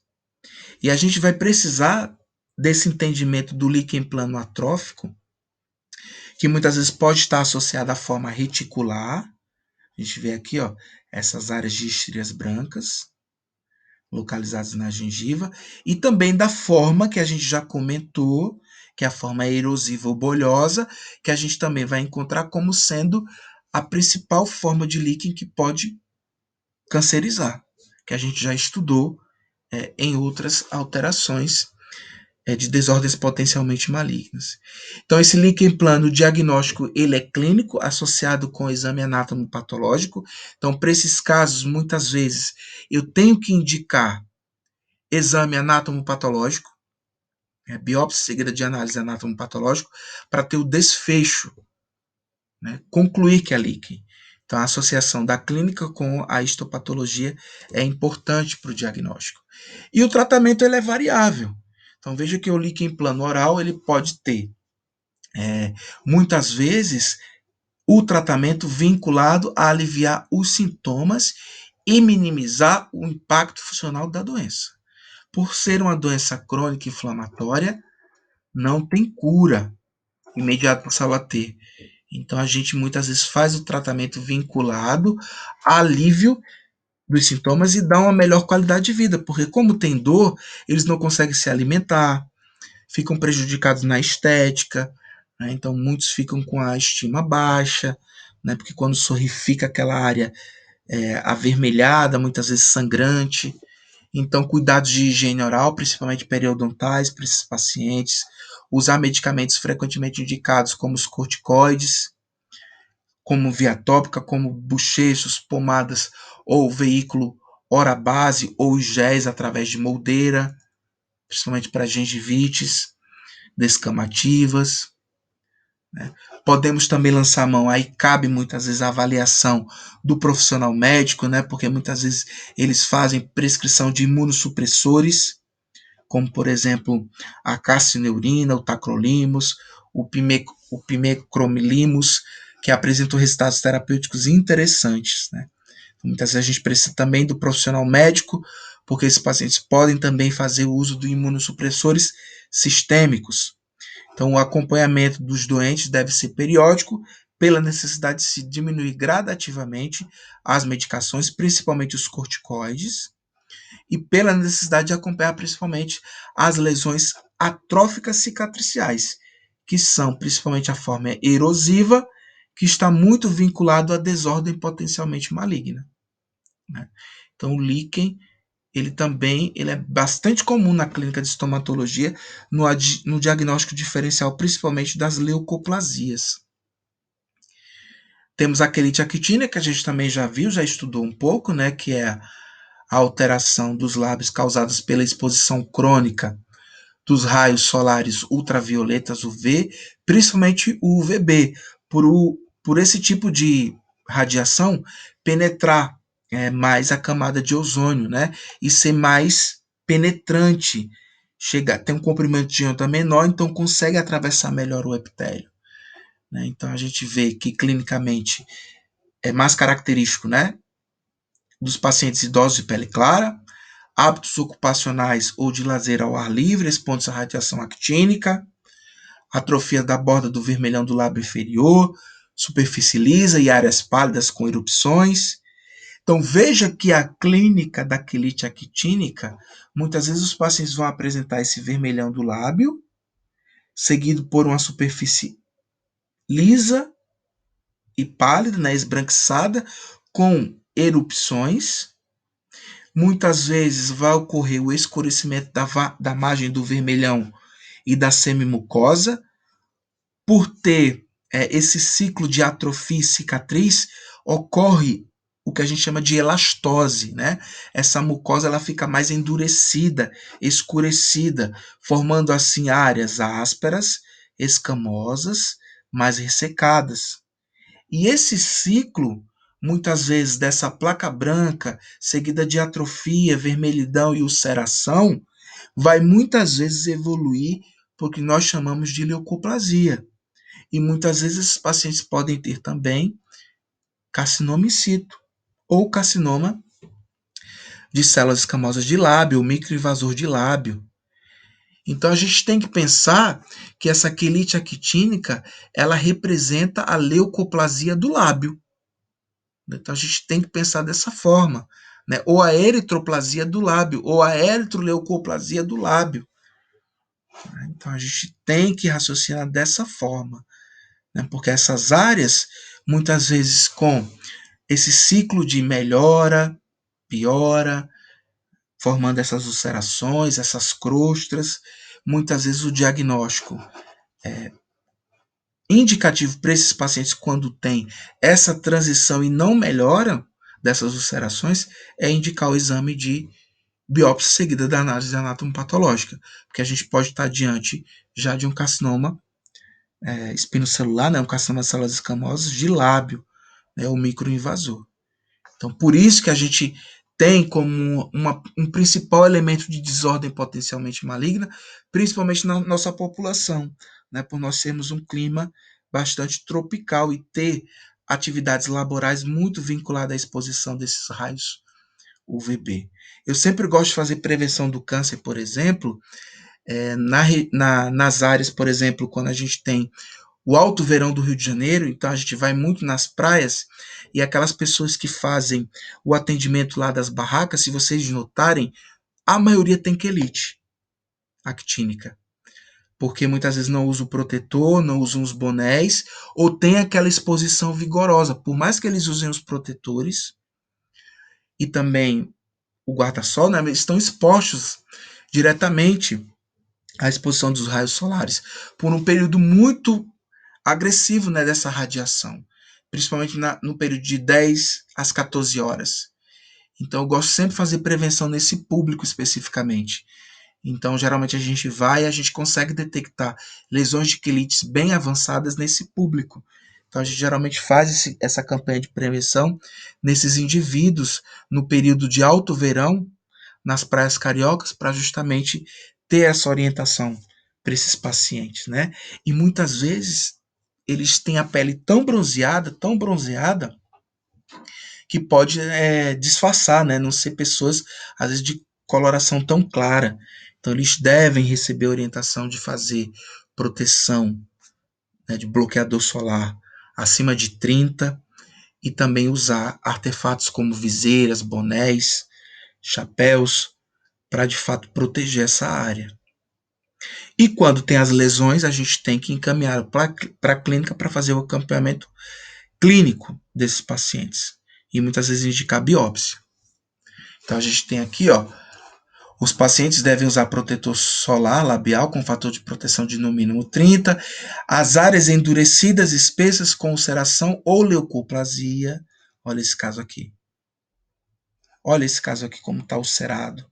E a gente vai precisar desse entendimento do líquen plano atrófico, que muitas vezes pode estar associado à forma reticular. A gente vê aqui, ó, essas áreas de estrias brancas localizadas na gengiva e também da forma que a gente já comentou, que é a forma erosiva ou bolhosa, que a gente também vai encontrar como sendo a principal forma de líquen que pode cancerizar, que a gente já estudou em outras alterações de desordens potencialmente malignas. Então, esse líquen plano diagnóstico, ele é clínico, associado com o exame anatomopatológico. Então, para esses casos, muitas vezes, eu tenho que indicar exame anatomopatológico, biópsia seguida de análise anatomopatológico, para ter o desfecho, né, concluir que é líquen. Então, a associação da clínica com a histopatologia é importante para o diagnóstico. E o tratamento ele é variável. Então, veja que o líquen plano oral ele pode ter, muitas vezes, o tratamento vinculado a aliviar os sintomas e minimizar o impacto funcional da doença. Por ser uma doença crônica inflamatória, não tem cura imediata para ela ter. Então, a gente muitas vezes faz o tratamento vinculado a alívio dos sintomas e dá uma melhor qualidade de vida, porque como tem dor, eles não conseguem se alimentar, ficam prejudicados na estética, né? Então muitos ficam com a estima baixa, né? Porque quando sorri fica aquela área avermelhada, muitas vezes sangrante. Então cuidados de higiene oral, principalmente periodontais para esses pacientes, usar medicamentos frequentemente indicados como os corticoides, como via tópica, como bochechos, pomadas ou veículo ora base ou géis através de moldeira, principalmente para gengivites descamativas, né? Podemos também lançar a mão, aí cabe muitas vezes a avaliação do profissional médico, né? Porque muitas vezes eles fazem prescrição de imunossupressores, como por exemplo a carcineurina, o tacrolimus, o pimecrolimus, que apresentam resultados terapêuticos interessantes, né? Muitas vezes a gente precisa também do profissional médico, porque esses pacientes podem também fazer o uso de imunossupressores sistêmicos. Então, o acompanhamento dos doentes deve ser periódico, pela necessidade de se diminuir gradativamente as medicações, principalmente os corticoides, e pela necessidade de acompanhar principalmente as lesões atróficas cicatriciais, que são principalmente a forma erosiva, que está muito vinculado à desordem potencialmente maligna, né? Então, o líquen ele é bastante comum na clínica de estomatologia no diagnóstico diferencial, principalmente das leucoplasias. Temos a quelite actínica, que a gente também já viu, já estudou um pouco, né, que é a alteração dos lábios causadas pela exposição crônica dos raios solares ultravioletas UV, principalmente o UVB, por esse tipo de radiação penetrar mais a camada de ozônio, né? E ser mais penetrante, tem um comprimento de onda menor, então consegue atravessar melhor o epitélio, né? Então a gente vê que clinicamente é mais característico, né, dos pacientes idosos de pele clara, hábitos ocupacionais ou de lazer ao ar livre expondo-se à radiação actínica, atrofia da borda do vermelhão do lábio inferior, superfície lisa e áreas pálidas com erupções. Então veja que a clínica da quelite actínica, muitas vezes os pacientes vão apresentar esse vermelhão do lábio, seguido por uma superfície lisa e pálida, né, esbranquiçada, com erupções. Muitas vezes vai ocorrer o escurecimento da margem do vermelhão e da semimucosa, por ter esse ciclo de atrofia e cicatriz, ocorre o que a gente chama de elastose, né? Essa mucosa ela fica mais endurecida, escurecida, formando assim áreas ásperas, escamosas, mais ressecadas. E esse ciclo, muitas vezes dessa placa branca, seguida de atrofia, vermelhidão e ulceração, vai muitas vezes evoluir para o que nós chamamos de leucoplasia. E muitas vezes esses pacientes podem ter também carcinoma in situ ou carcinoma de células escamosas de lábio, ou microinvasor de lábio. Então a gente tem que pensar que essa quelite actínica, ela representa a leucoplasia do lábio. Então a gente tem que pensar dessa forma, né? Ou a eritroplasia do lábio, ou a eritroleucoplasia do lábio. Então a gente tem que raciocinar dessa forma, né? Porque essas áreas, muitas vezes com esse ciclo de melhora, piora, formando essas ulcerações, essas crostras, muitas vezes o diagnóstico indicativo para esses pacientes quando tem essa transição e não melhora dessas ulcerações é indicar o exame de biópsia seguida da análise anatomopatológica, porque a gente pode estar diante já de um carcinoma espinocelular, né, um carcinoma de células escamosas de lábio, né, o microinvasor. Então, por isso que a gente tem como um principal elemento de desordem potencialmente maligna, principalmente na nossa população, né, por nós sermos um clima bastante tropical e ter atividades laborais muito vinculadas à exposição desses raios UVB. Eu sempre gosto de fazer prevenção do câncer, por exemplo, nas áreas, por exemplo, quando a gente tem o alto verão do Rio de Janeiro, então a gente vai muito nas praias e aquelas pessoas que fazem o atendimento lá das barracas, se vocês notarem, a maioria tem quelite actínica, porque muitas vezes não usa o protetor, não usam os bonés, ou tem aquela exposição vigorosa, por mais que eles usem os protetores e também o guarda-sol, né, estão expostos diretamente à exposição dos raios solares por um período muito agressivo, né, dessa radiação, principalmente no período de 10 às 14 horas. Então, eu gosto sempre de fazer prevenção nesse público especificamente. Então, geralmente a gente vai e a gente consegue detectar lesões de quilites bem avançadas nesse público. Então, a gente geralmente faz essa campanha de prevenção nesses indivíduos no período de alto verão, nas praias cariocas, para justamente ter essa orientação para esses pacientes, né? E muitas vezes eles têm a pele tão bronzeada, que pode disfarçar, né? Não ser pessoas, às vezes, de coloração tão clara. Então, eles devem receber orientação de fazer proteção, né, de bloqueador solar acima de 30 e também usar artefatos como viseiras, bonés, chapéus, para de fato proteger essa área. E quando tem as lesões, a gente tem que encaminhar para a clínica para fazer o acompanhamento clínico desses pacientes. E muitas vezes indicar biópsia. Então a gente tem aqui, ó, os pacientes devem usar protetor solar labial com fator de proteção de no mínimo 30. As áreas endurecidas, espessas com ulceração ou leucoplasia. Olha esse caso aqui. Olha esse caso aqui como está ulcerado.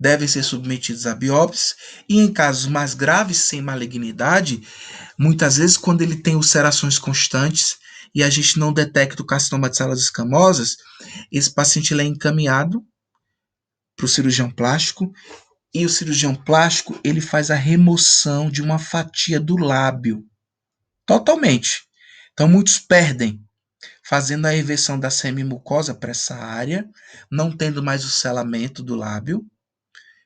Devem ser submetidos a biópsia e em casos mais graves, sem malignidade, muitas vezes quando ele tem ulcerações constantes e a gente não detecta o carcinoma de células escamosas, esse paciente ele é encaminhado para o cirurgião plástico e o cirurgião plástico ele faz a remoção de uma fatia do lábio totalmente. Então muitos perdem fazendo a reversão da semimucosa para essa área, não tendo mais o selamento do lábio.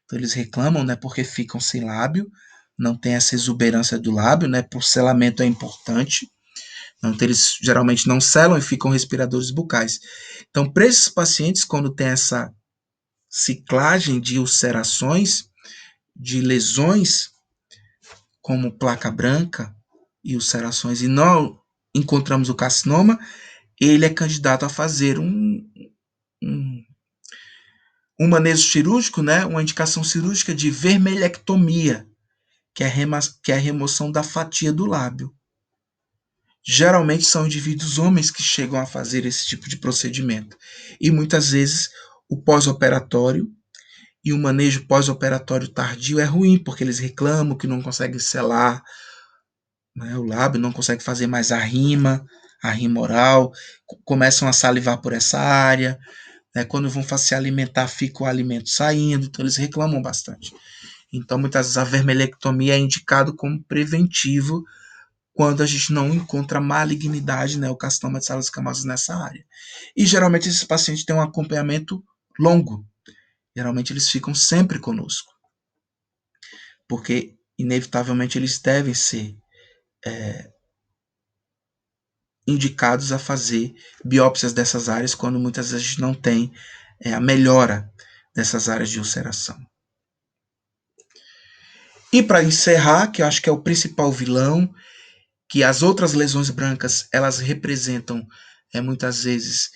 Então eles reclamam, né, porque ficam sem lábio, não tem essa exuberância do lábio, né, por selamento é importante. Então eles geralmente não selam e ficam respiradores bucais. Então para esses pacientes, quando tem essa ciclagem de ulcerações, de lesões, como placa branca e ulcerações, e não encontramos o carcinoma, ele é candidato a fazer um, um manejo cirúrgico, né, uma indicação cirúrgica de vermelhectomia, que é a remoção da fatia do lábio. Geralmente são indivíduos homens que chegam a fazer esse tipo de procedimento. E muitas vezes o pós-operatório e o manejo pós-operatório tardio é ruim, porque eles reclamam que não conseguem selar, né, o lábio, não consegue fazer mais a rima oral, começam a salivar por essa área, né, quando vão se alimentar, fica o alimento saindo, então eles reclamam bastante. Então, muitas vezes a vermelhectomia é indicado como preventivo quando a gente não encontra malignidade, né, o carcinoma de células escamosas nessa área. E geralmente esses pacientes têm um acompanhamento longo. Geralmente eles ficam sempre conosco, porque inevitavelmente eles devem ser indicados a fazer biópsias dessas áreas quando muitas vezes a gente não tem a melhora dessas áreas de ulceração. E para encerrar, que eu acho que é o principal vilão, que as outras lesões brancas elas representam muitas vezes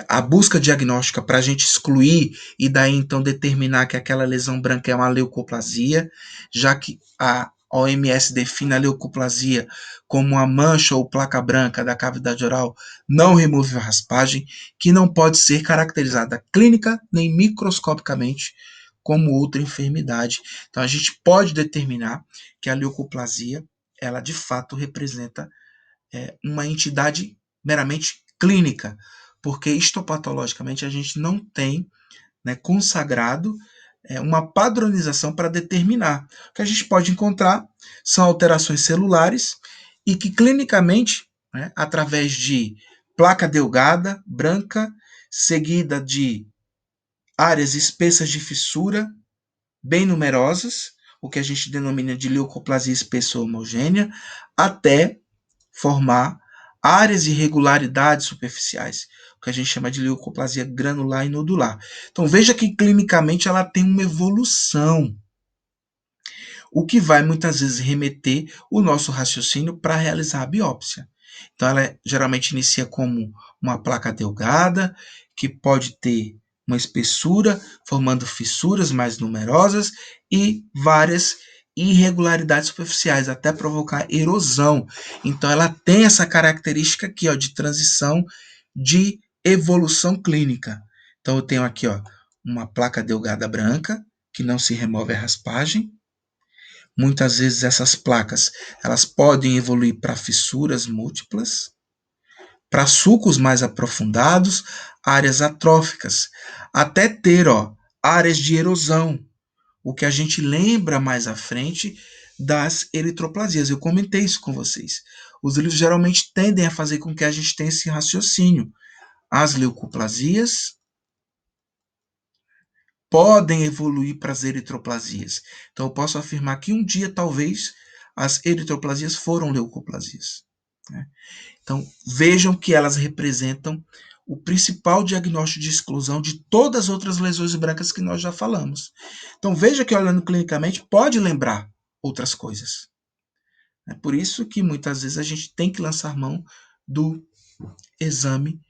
a busca diagnóstica para a gente excluir e daí então determinar que aquela lesão branca é uma leucoplasia, já que a OMS define a leucoplasia como uma mancha ou placa branca da cavidade oral não removível à raspagem, que não pode ser caracterizada clínica nem microscopicamente como outra enfermidade. Então a gente pode determinar que a leucoplasia ela de fato representa uma entidade meramente clínica, porque histopatologicamente a gente não tem, né, consagrado uma padronização para determinar. O que a gente pode encontrar são alterações celulares e que clinicamente, né, através de placa delgada, branca, seguida de áreas espessas de fissura, bem numerosas, o que a gente denomina de leucoplasia espessa homogênea, até formar áreas de irregularidades superficiais, o que a gente chama de leucoplasia granular e nodular. Então veja que clinicamente ela tem uma evolução, o que vai muitas vezes remeter o nosso raciocínio para realizar a biópsia. Então ela geralmente inicia como uma placa delgada, que pode ter uma espessura, formando fissuras mais numerosas e várias irregularidades superficiais, até provocar erosão. Então ela tem essa característica aqui, ó, de transição de evolução clínica. Então eu tenho aqui, ó, uma placa delgada branca que não se remove a raspagem. Muitas vezes essas placas, elas podem evoluir para fissuras múltiplas, para sulcos mais aprofundados, áreas atróficas, até ter, ó, áreas de erosão, o que a gente lembra mais à frente das eritroplasias. Eu comentei isso com vocês. Os livros geralmente tendem a fazer com que a gente tenha esse raciocínio. As leucoplasias podem evoluir para as eritroplasias. Então, eu posso afirmar que um dia, talvez, as eritroplasias foram leucoplasias, né? Então, vejam que elas representam o principal diagnóstico de exclusão de todas as outras lesões brancas que nós já falamos. Então, veja que olhando clinicamente pode lembrar outras coisas. É por isso que muitas vezes a gente tem que lançar mão do exame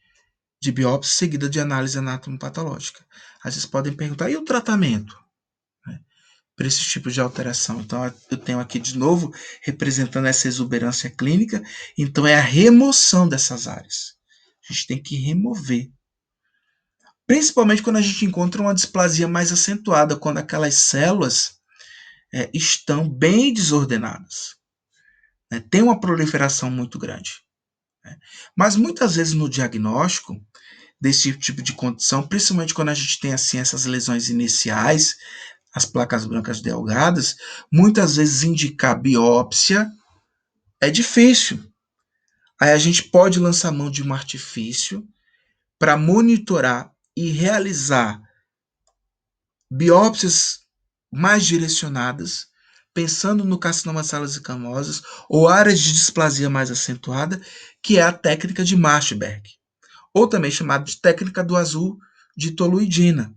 de biópsia seguida de análise anatomopatológica. Às vezes podem perguntar, e o tratamento, né, para esse tipo de alteração? Então, eu tenho aqui de novo representando essa exuberância clínica. Então, é a remoção dessas áreas. A gente tem que remover. Principalmente quando a gente encontra uma displasia mais acentuada, quando aquelas células estão bem desordenadas, né, tem uma proliferação muito grande, né. Mas muitas vezes no diagnóstico desse tipo de condição, principalmente quando a gente tem assim essas lesões iniciais, as placas brancas delgadas, muitas vezes indicar biópsia é difícil. Aí a gente pode lançar mão de um artifício para monitorar e realizar biópsias mais direcionadas, pensando no carcinoma de células escamosas ou áreas de displasia mais acentuada, que é a técnica de Marshberg, ou também chamada de técnica do azul de toluidina,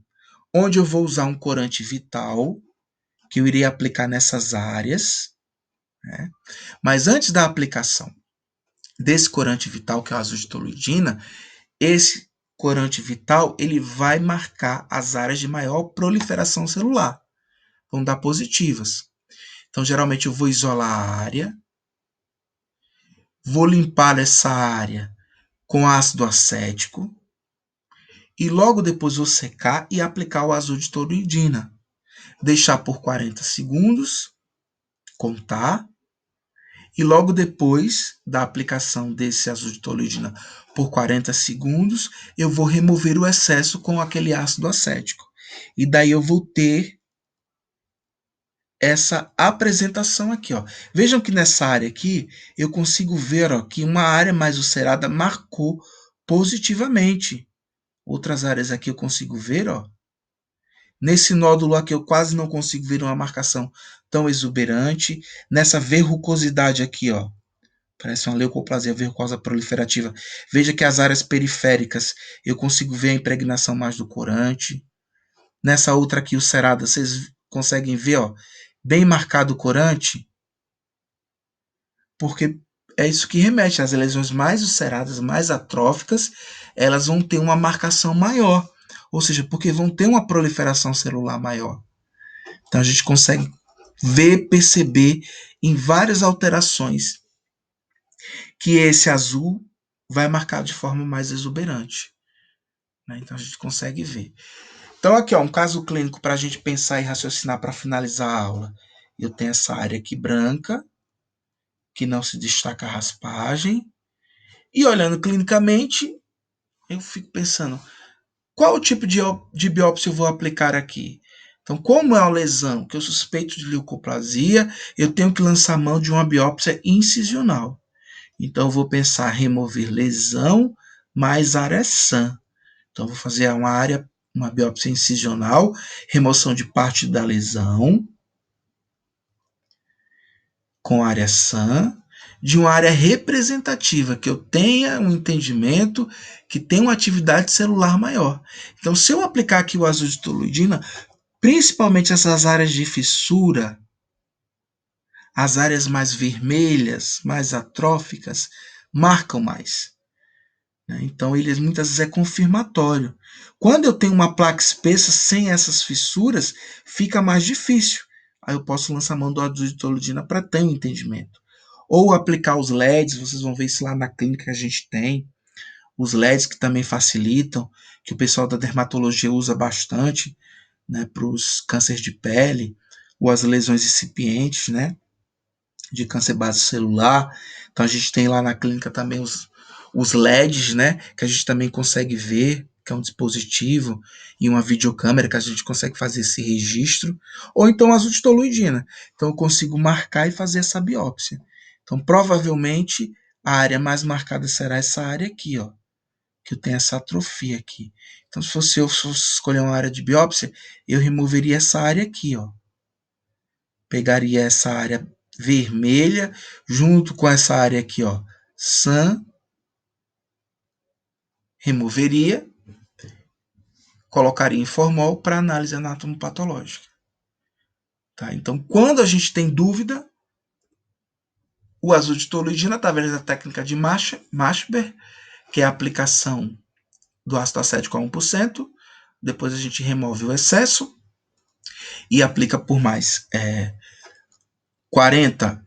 onde eu vou usar um corante vital que eu iria aplicar nessas áreas, né? Mas antes da aplicação desse corante vital, que é o azul de toluidina, esse corante vital ele vai marcar as áreas de maior proliferação celular, vão dar positivas. Então, geralmente eu vou isolar a área, vou limpar essa área com ácido acético e logo depois vou secar e aplicar o azul de toluidina. Deixar por 40 segundos, contar, e logo depois da aplicação desse azul de toluidina por 40 segundos, eu vou remover o excesso com aquele ácido acético. E daí eu vou ter essa apresentação aqui, ó. Vejam que nessa área aqui eu consigo ver, ó, que uma área mais ulcerada marcou positivamente. Outras áreas aqui eu consigo ver, ó. Nesse nódulo aqui eu quase não consigo ver uma marcação tão exuberante. Nessa verrucosidade aqui, ó, parece uma leucoplasia verrucosa proliferativa. Veja que as áreas periféricas eu consigo ver a impregnação mais do corante. Nessa outra aqui ulcerada, vocês conseguem ver, ó, bem marcado o corante, porque é isso que remete. As lesões mais ulceradas, mais atróficas, elas vão ter uma marcação maior, ou seja, porque vão ter uma proliferação celular maior. Então a gente consegue ver, perceber em várias alterações que esse azul vai marcar de forma mais exuberante, né? Então a gente consegue ver. Então aqui, ó, um caso clínico para a gente pensar e raciocinar para finalizar a aula. Eu tenho essa área aqui branca, que não se destaca a raspagem, e olhando clinicamente, eu fico pensando, qual o tipo de biópsia eu vou aplicar aqui? Então, como é uma lesão que eu suspeito de leucoplasia, eu tenho que lançar mão de uma biópsia incisional. Então, eu vou pensar remover lesão mais área sã. Então, eu vou fazer uma biópsia incisional, remoção de parte da lesão com área sã, de uma área representativa, que eu tenha um entendimento que tem uma atividade celular maior. Então, se eu aplicar aqui o azul de toluidina, principalmente essas áreas de fissura, as áreas mais vermelhas, mais atróficas, marcam mais, né? Então, ele muitas vezes é confirmatório. Quando eu tenho uma placa espessa sem essas fissuras, fica mais difícil. Aí eu posso lançar mão do azul de toluidina para ter um entendimento. Ou aplicar os LEDs, vocês vão ver isso lá na clínica que a gente tem. os LEDs que também facilitam, que o pessoal da dermatologia usa bastante, né, para os cânceres de pele ou as lesões incipientes, né, de câncer base celular. Então a gente tem lá na clínica também os LEDs, né, que a gente também consegue ver, que é um dispositivo e uma videocâmera que a gente consegue fazer esse registro, ou então azultitoluidina. Então eu consigo marcar e fazer essa biópsia. Então provavelmente a área mais marcada será essa área aqui, ó, que eu tenho essa atrofia aqui. Então se eu fosse escolher uma área de biópsia, eu removeria essa área aqui, ó. Pegaria essa área vermelha junto com essa área aqui, ó, SAM, removeria, colocaria em formol para análise anatomopatológica. Tá? Então, quando a gente tem dúvida, o azultitoluidina, através da técnica de Mashber, que é a aplicação do ácido acético a 1%, depois a gente remove o excesso e aplica por mais 40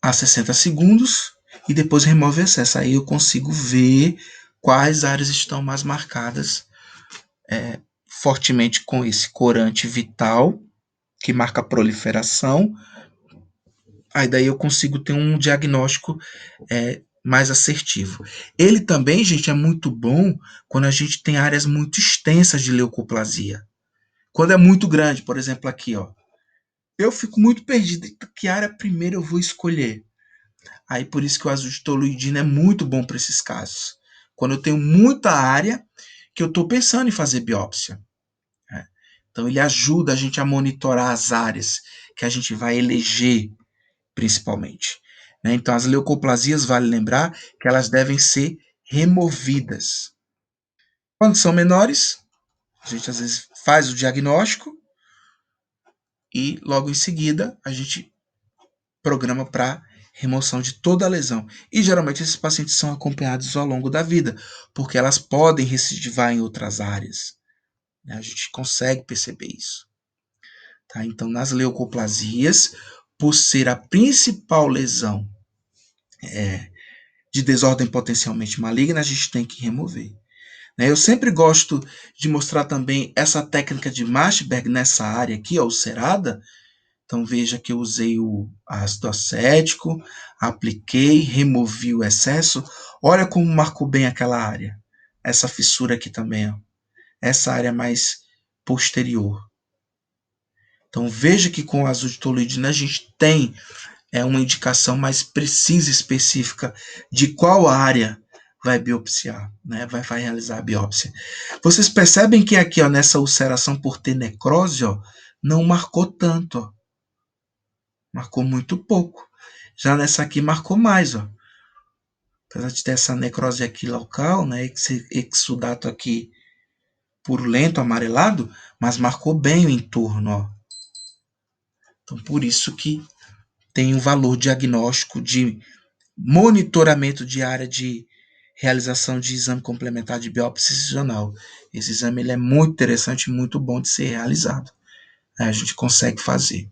a 60 segundos e depois remove o excesso. Aí eu consigo ver quais áreas estão mais marcadas fortemente com esse corante vital, que marca a proliferação. Aí daí eu consigo ter um diagnóstico mais assertivo. Ele também, gente, é muito bom quando a gente tem áreas muito extensas de leucoplasia. Quando é muito grande, por exemplo, aqui, ó. Eu fico muito perdido. Que área primeiro eu vou escolher? Aí por isso que o azultitoluidina é muito bom para esses casos. Quando eu tenho muita área que eu estou pensando em fazer biópsia. Né? Então ele ajuda a gente a monitorar as áreas que a gente vai eleger, principalmente. Né? Então as leucoplasias, vale lembrar que elas devem ser removidas. Quando são menores, a gente às vezes faz o diagnóstico e logo em seguida a gente programa para remoção de toda a lesão. E geralmente esses pacientes são acompanhados ao longo da vida, porque elas podem recidivar em outras áreas. A gente consegue perceber isso. Tá? Então, nas leucoplasias, por ser a principal lesão de desordem potencialmente maligna, a gente tem que remover. Eu sempre gosto de mostrar também essa técnica de Mashberg nessa área aqui, ulcerada. Então veja que eu usei o ácido acético, apliquei, removi o excesso. Olha como marcou bem aquela área. Essa fissura aqui também, ó. Essa área mais posterior. Então veja que com o azultitoluidina a gente tem uma indicação mais precisa e específica de qual área vai biopsiar, né? Vai realizar a biópsia. Vocês percebem que aqui, ó, nessa ulceração por ter necrose, ó, não marcou tanto, ó. Marcou muito pouco. Já nessa aqui marcou mais, ó. Apesar de ter essa necrose aqui local, né? Esse exudato aqui purulento, amarelado, mas marcou bem o entorno, ó. Então, por isso que tem um valor diagnóstico de monitoramento de área de realização de exame complementar de biópsia incisional. Esse exame ele é muito interessante e muito bom de ser realizado. A gente consegue fazer.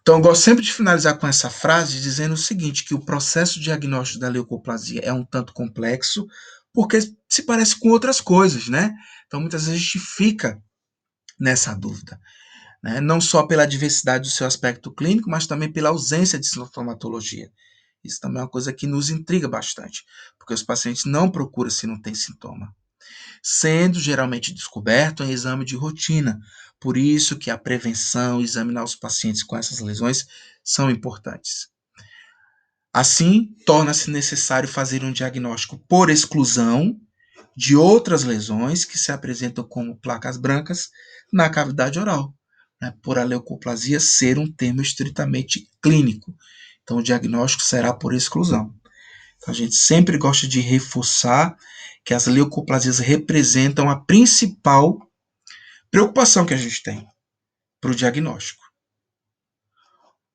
Então, eu gosto sempre de finalizar com essa frase dizendo o seguinte, que o processo diagnóstico da leucoplasia é um tanto complexo, porque se parece com outras coisas, né? Então, muitas vezes a gente fica nessa dúvida, né? Não só pela diversidade do seu aspecto clínico, mas também pela ausência de sintomatologia. Isso também é uma coisa que nos intriga bastante, porque os pacientes não procuram se não tem sintoma, sendo geralmente descoberto em exame de rotina. Por isso que a prevenção, examinar os pacientes com essas lesões são importantes. Assim, torna-se necessário fazer um diagnóstico por exclusão de outras lesões que se apresentam como placas brancas na cavidade oral, né, por a leucoplasia ser um termo estritamente clínico. Então, o diagnóstico será por exclusão. Então, a gente sempre gosta de reforçar que as leucoplasias representam a principal preocupação que a gente tem para o diagnóstico.